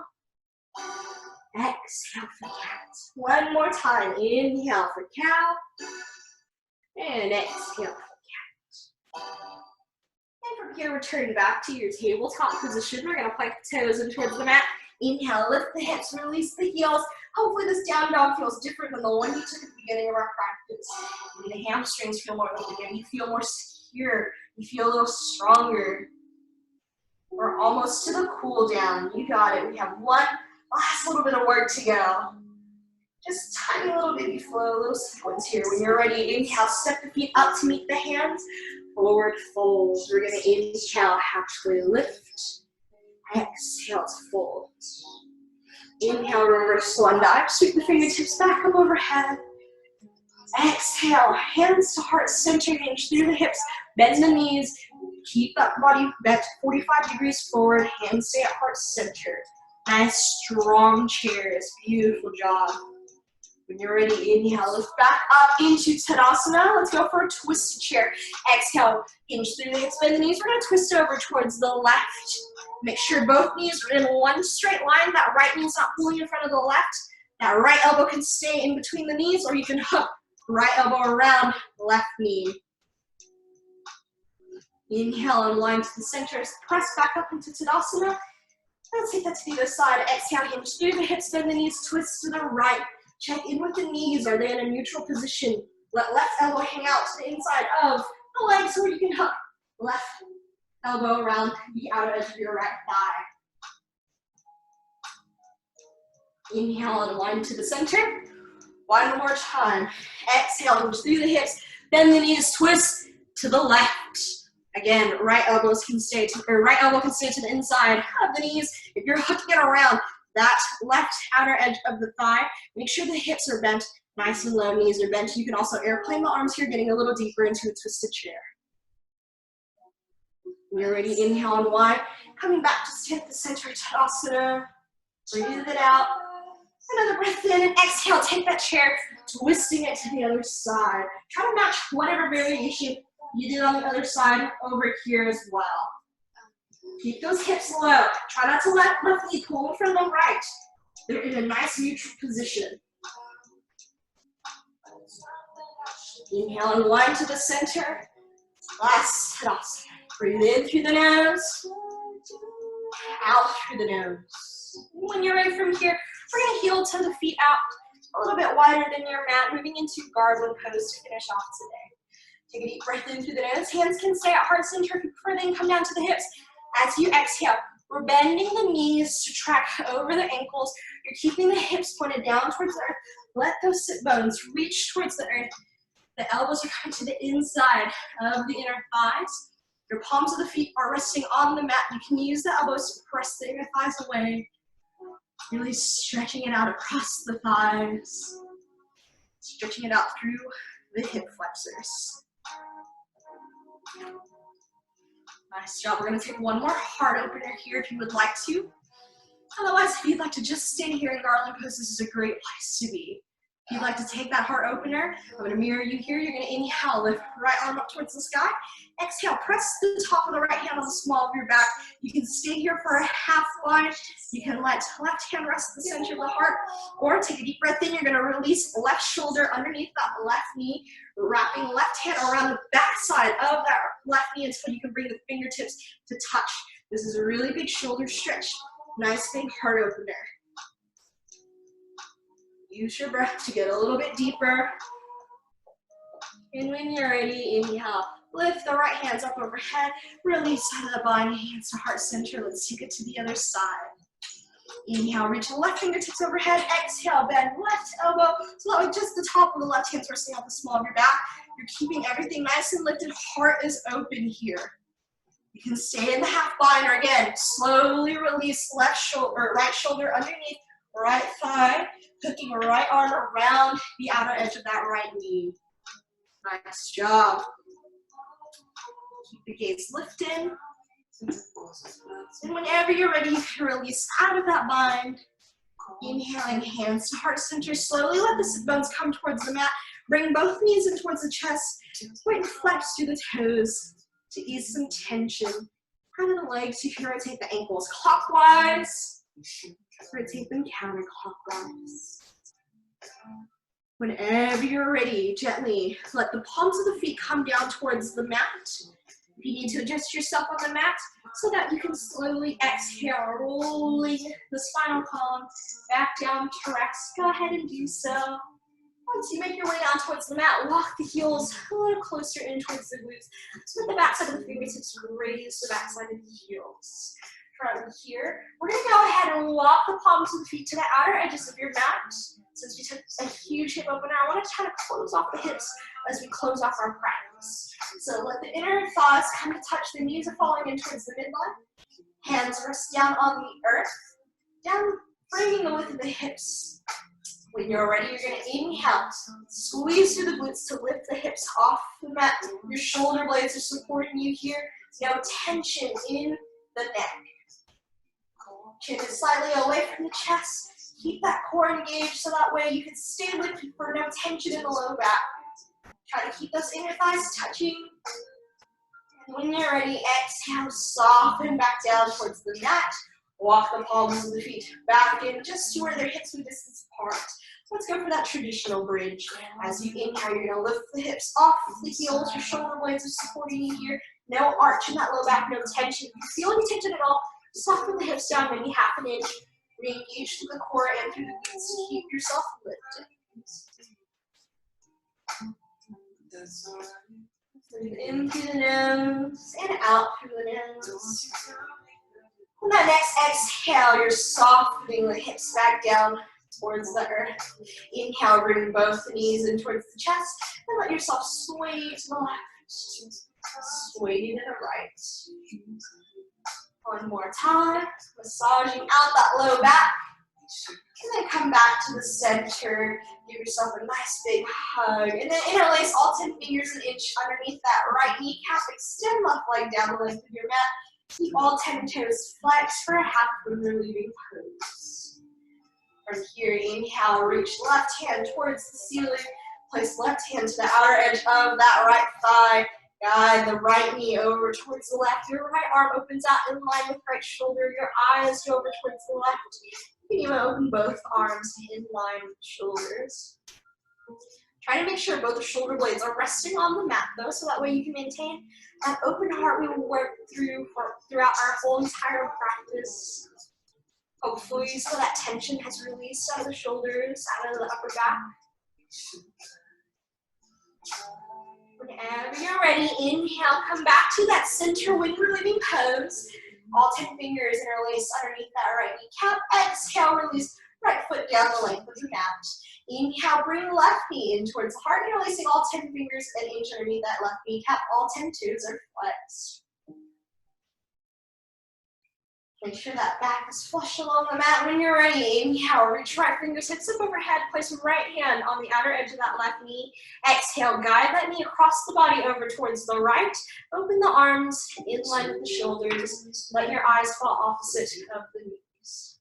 Exhale for cat. One more time. Inhale for cow. And exhale for cat. And from here, return back to your tabletop position. We're going to plank the toes in towards the mat. Inhale, lift the hips, release the heels. Hopefully this down dog feels different than the one you took at the beginning of our practice. Maybe the hamstrings feel more open. You feel more secure. You feel a little stronger. We're almost to the cool down. You got it. We have one last little bit of work to go. Just tiny little baby flow, little sequence here. When you're ready, inhale, step the feet up to meet the hands. Forward fold. We're going to inhale, halfway lift. Exhale to fold. Inhale, reverse swan dive. Sweep the fingertips back up overhead. Exhale, hands to heart center, hinge through the hips. Bend the knees. Keep that body bent 45 degrees forward. Hands stay at heart center. Nice, strong chairs. Beautiful job. When you're ready, inhale, lift back up into Tadasana. Let's go for a twisted chair. Exhale, hinge through the hips, bend the knees. We're going to twist over towards the left. Make sure both knees are in one straight line. That right knee's not pulling in front of the left. That right elbow can stay in between the knees, or you can hook right elbow around left knee. Inhale and line to the center. Press back up into Tadasana. Let's take that to the other side. Exhale, hinge through the hips, bend the knees, twist to the right. Check in with the knees. Are they in a neutral position? Let left elbow hang out to the inside of the legs, or you can hook left elbow around the outer edge of your right thigh. Inhale and line to the center. One more time. Exhale, hinge through the hips, bend the knees, twist to the left. Again, right elbow can stay to the inside of the knees. If you're hooking it around that left outer edge of the thigh, make sure the hips are bent nice and low, knees are bent. You can also airplane the arms here, getting a little deeper into a twisted chair. When you're ready, inhale and wide. Coming back, just hit the center, Tadasana. Breathe it out. Another breath in and exhale. Take that chair, twisting it to the other side. Try to match whatever variation you did on the other side over here as well. Keep those hips low. Try not to let left knee pull from the right. They're in a nice neutral position. Inhale and wind to the center. Last Tadasana. Breathe in through the nose. Out through the nose. When you're ready from here, we're going to heel toe the feet out a little bit wider than your mat, moving into garland pose to finish off today. Take a deep breath in through the nose. Hands can stay at heart center if you prefer, then come down to the hips. As you exhale, we're bending the knees to track over the ankles. You're keeping the hips pointed down towards the earth. Let those sit bones reach towards the earth. The elbows are coming to the inside of the inner thighs. Your palms of the feet are resting on the mat. You can use the elbows to press the inner thighs away. Really stretching it out across the thighs. Stretching it out through the hip flexors. Nice job. We're going to take one more heart opener here if you would like to. Otherwise, if you'd like to just stay here in garland pose, this is a great place to be. If you'd like to take that heart opener, I'm going to mirror you here. You're going to inhale, lift right arm up towards the sky. Exhale, press the top of the right hand on the small of your back. You can stay here for a half line. You can let left hand rest at the center of the heart, or take a deep breath in. You're going to release left shoulder underneath that left knee, wrapping left hand around the back side of that left knee until you can bring the fingertips to touch. This is a really big shoulder stretch. Nice big heart opener. Use your breath to get a little bit deeper. And when you're ready, inhale. Lift the right hands up overhead. Release out of the body, hands to heart center. Let's take it to the other side. Inhale, reach the left fingertips overhead. Exhale, bend left elbow. So that way just the top of the left hand's resting on the small of your back. You're keeping everything nice and lifted. Heart is open here. You can stay in the half bind, or again, slowly release left shoulder, or right shoulder underneath right thigh, hooking a right arm around the outer edge of that right knee. Nice job. Keep the gaze lifted. And whenever you're ready, you can release out of that bind. Inhaling, hands to heart center. Slowly let the sit bones come towards the mat. Bring both knees in towards the chest. Point and flex through the toes to ease some tension. Front of the legs, you can rotate the ankles clockwise. Rotate them counterclockwise. Whenever you're ready, gently let the palms of the feet come down towards the mat. If you need to adjust yourself on the mat so that you can slowly exhale, rolling the spinal column back down to rest, go ahead and do so. Once you make your way down towards the mat, walk the heels a little closer in towards the glutes. So with the backside of the fingertips, raise the backside of the heels. From here, we're going to go ahead and walk the palms of the feet to the outer edges of your mat. Since we took a huge hip opener, I want to try to close off the hips as we close off our practice. So let the inner thighs come to touch. The knees are falling in towards the midline. Hands rest down on the earth. Down, bringing the width of the hips. When you're ready, you're going to inhale. Squeeze through the glutes to lift the hips off the mat. Your shoulder blades are supporting you here. No tension in the neck. Chin is slightly away from the chest. Keep that core engaged so that way you can stay lifted for no tension in the low back. Try to keep those inner thighs touching. And when you're ready, exhale, soften back down towards the mat. Walk the palms of the feet back in just to where their hips are distance apart. Let's go for that traditional bridge. As you inhale, you're going to lift the hips off the heels. Your shoulder blades are supporting you here. No arch in that low back, no tension. If you feel any tension at all, soften the hips down maybe half an inch. Re-engage through the core and through the glutes to keep yourself lifted. Breathe in through the nose and out through the nose. On that next exhale, you're softening the hips back down towards the earth. Inhale, bring both knees in towards the chest and let yourself sway to the left. Sway to the right. One more time, massaging out that low back. And then come back to the center. Give yourself a nice big hug. And then interlace all 10 fingers an inch underneath that right kneecap. Extend left leg down the length of your mat. Keep all 10 toes flexed for a half when you're leaving pose. From here, inhale, reach left hand towards the ceiling. Place left hand to the outer edge of that right thigh. Guide the right knee over towards the left. Your right arm opens out in line with right shoulder. Your eyes go over towards the left. You can even open both arms in line with the shoulders. Try to make sure both shoulder blades are resting on the mat though, so that way you can maintain that open heart we will work throughout our whole entire practice. Hopefully some of that tension has released out of the shoulders, out of the upper back. Whenever you're ready, inhale, come back to that center wind relieving pose. All 10 fingers interlaced underneath that right kneecap. Exhale, release right foot down the length of the mat. Inhale, bring left knee in towards the heart, interlacing all 10 fingers and inch underneath that left kneecap. All 10 toes are flexed. Make sure that back is flush along the mat. When you're ready, inhale, reach right fingertips up overhead. Place right hand on the outer edge of that left knee. Exhale, guide that knee across the body over towards the right. Open the arms in line with the shoulders. Let your eyes fall opposite of the knees.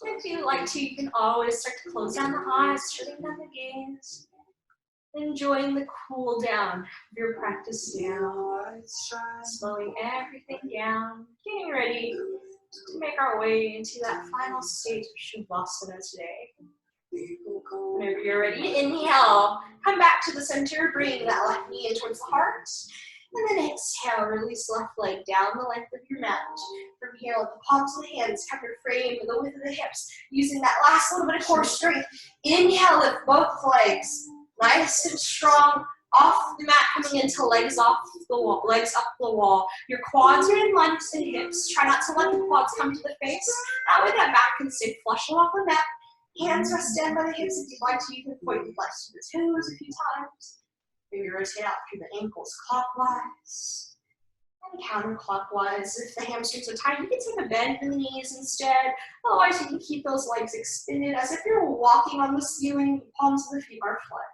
If you like to, you can always start to close down the eyes, shutting down the gaze. Enjoying the cool down of your practice now. Slowing everything down. Getting ready to make our way into that final state of Shavasana today. Whenever you're ready, inhale. Come back to the center. Bring that left knee in towards the heart. And then exhale, release left leg down the length of your mat. From here, let the palms of the hands cover frame with the width of the hips. Using that last little bit of core strength. Inhale, lift both legs. Nice and strong, off the mat, coming into legs off the wall, legs up the wall. Your quads are in line with the hips. Try not to let the quads come to the face. That way that back can stay flush along the mat. Hands rest down by the hips. If you'd like to, you can point the flex to the toes a few times. Maybe rotate out through the ankles clockwise and counterclockwise. If the hamstrings are tight, you can take a bend in the knees instead. Otherwise, you can keep those legs extended as if you're walking on the ceiling. The palms of the feet are flexed.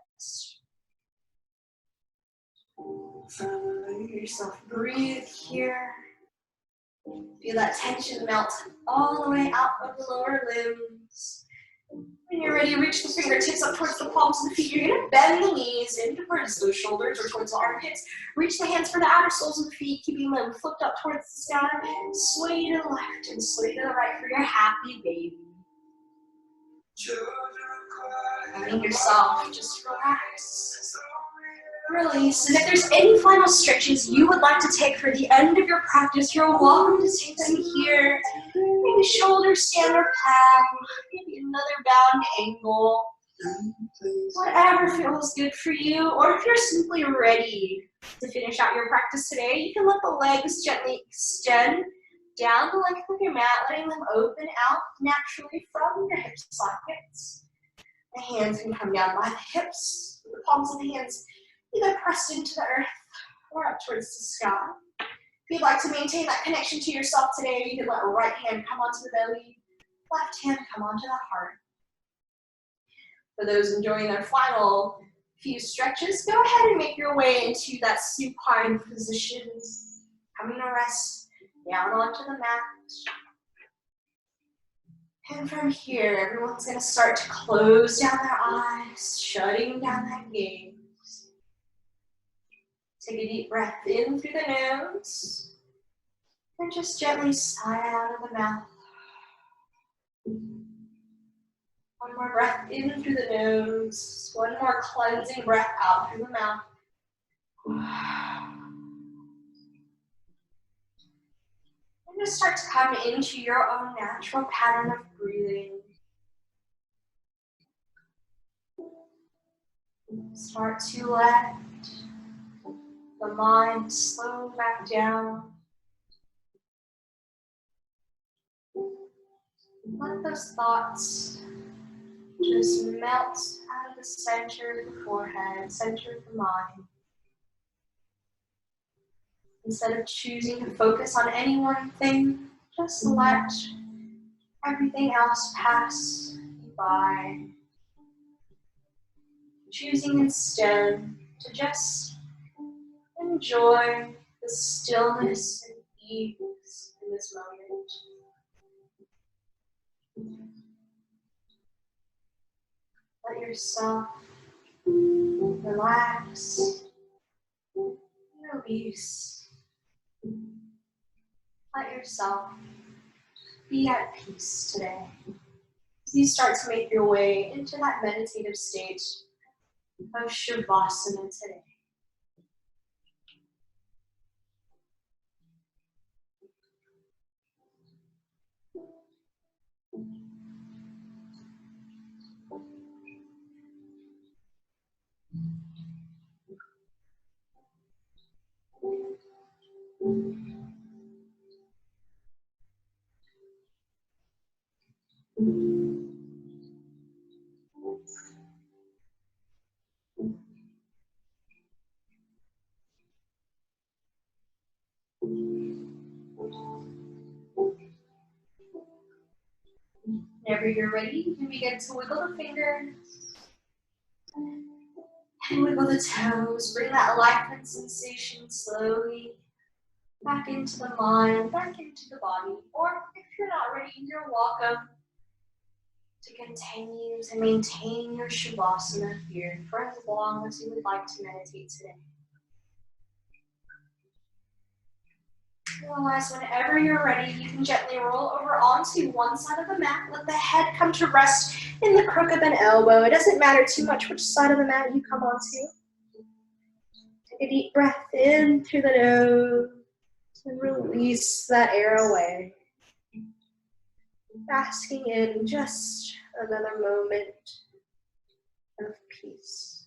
Let yourself breathe here. Feel that tension melt all the way out of the lower limbs. When you're ready, reach the fingertips up towards the palms of the feet. You're gonna bend the knees in towards those shoulders or towards the armpits. Reach the hands for the outer soles of the feet, keeping them flipped up towards the sky. Sway to the left and sway to the right for your happy baby. Letting yourself just relax. Release. And if there's any final stretches you would like to take for the end of your practice, you're welcome to take them here. Maybe shoulder stand or palm. Maybe another bound angle. Whatever feels good for you. Or if you're simply ready to finish out your practice today, you can let the legs gently extend down the length of your mat, letting them open out naturally from your hip sockets. The hands can come down by the hips, the palms of the hands either pressed into the earth or up towards the sky. If you'd like to maintain that connection to yourself today, you can let right hand come onto the belly, left hand come onto the heart. For those enjoying their final few stretches, go ahead and make your way into that supine position. Coming to rest down onto the mat. And from here, everyone's going to start to close down their eyes, shutting down that gaze. Take a deep breath in through the nose, and just gently sigh out of the mouth. One more breath in through the nose, one more cleansing breath out through the mouth. And just start to come into your own natural pattern of breathing. Start to let the mind slow back down. Let those thoughts just melt out of the center of the forehead, center of the mind. Instead of choosing to focus on any one thing, just let everything else pass you by. Choosing instead to just enjoy the stillness and ease in this moment. Let yourself relax, release. Let yourself be at peace today. As you start to make your way into that meditative state of Shavasana today. Whenever you're ready, you can begin to wiggle the fingers and wiggle the toes. Bring that life and sensation slowly back into the mind, back into the body. Or if you're not ready, you're welcome to continue to maintain your Shavasana here for as long as you would like to meditate today. Otherwise, whenever you're ready, you can gently roll over onto one side of the mat. Let the head come to rest in the crook of an elbow. It doesn't matter too much which side of the mat you come onto. Take a deep breath in through the nose and release that air away. Basking in just another moment of peace.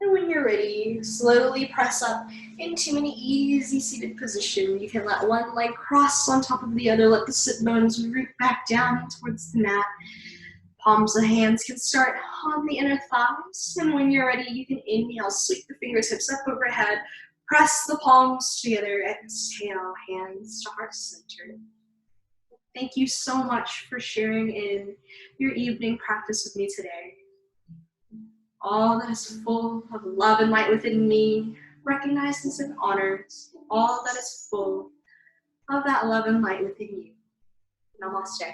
And when you're ready, slowly press up into an easy seated position. You can let one leg cross on top of the other. Let the sit bones root back down towards the mat. Palms of hands can start on the inner thighs. And when you're ready, you can inhale, sweep the fingertips up overhead. Press the palms together. Exhale, hands to heart center. Thank you so much for sharing in your evening practice with me today. All that is full of love and light within me recognizes and honors all that is full of that love and light within you. Namaste.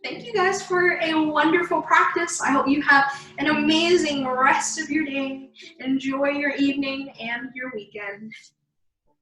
Thank you guys for a wonderful practice. I hope you have an amazing rest of your day. Enjoy your evening and your weekend.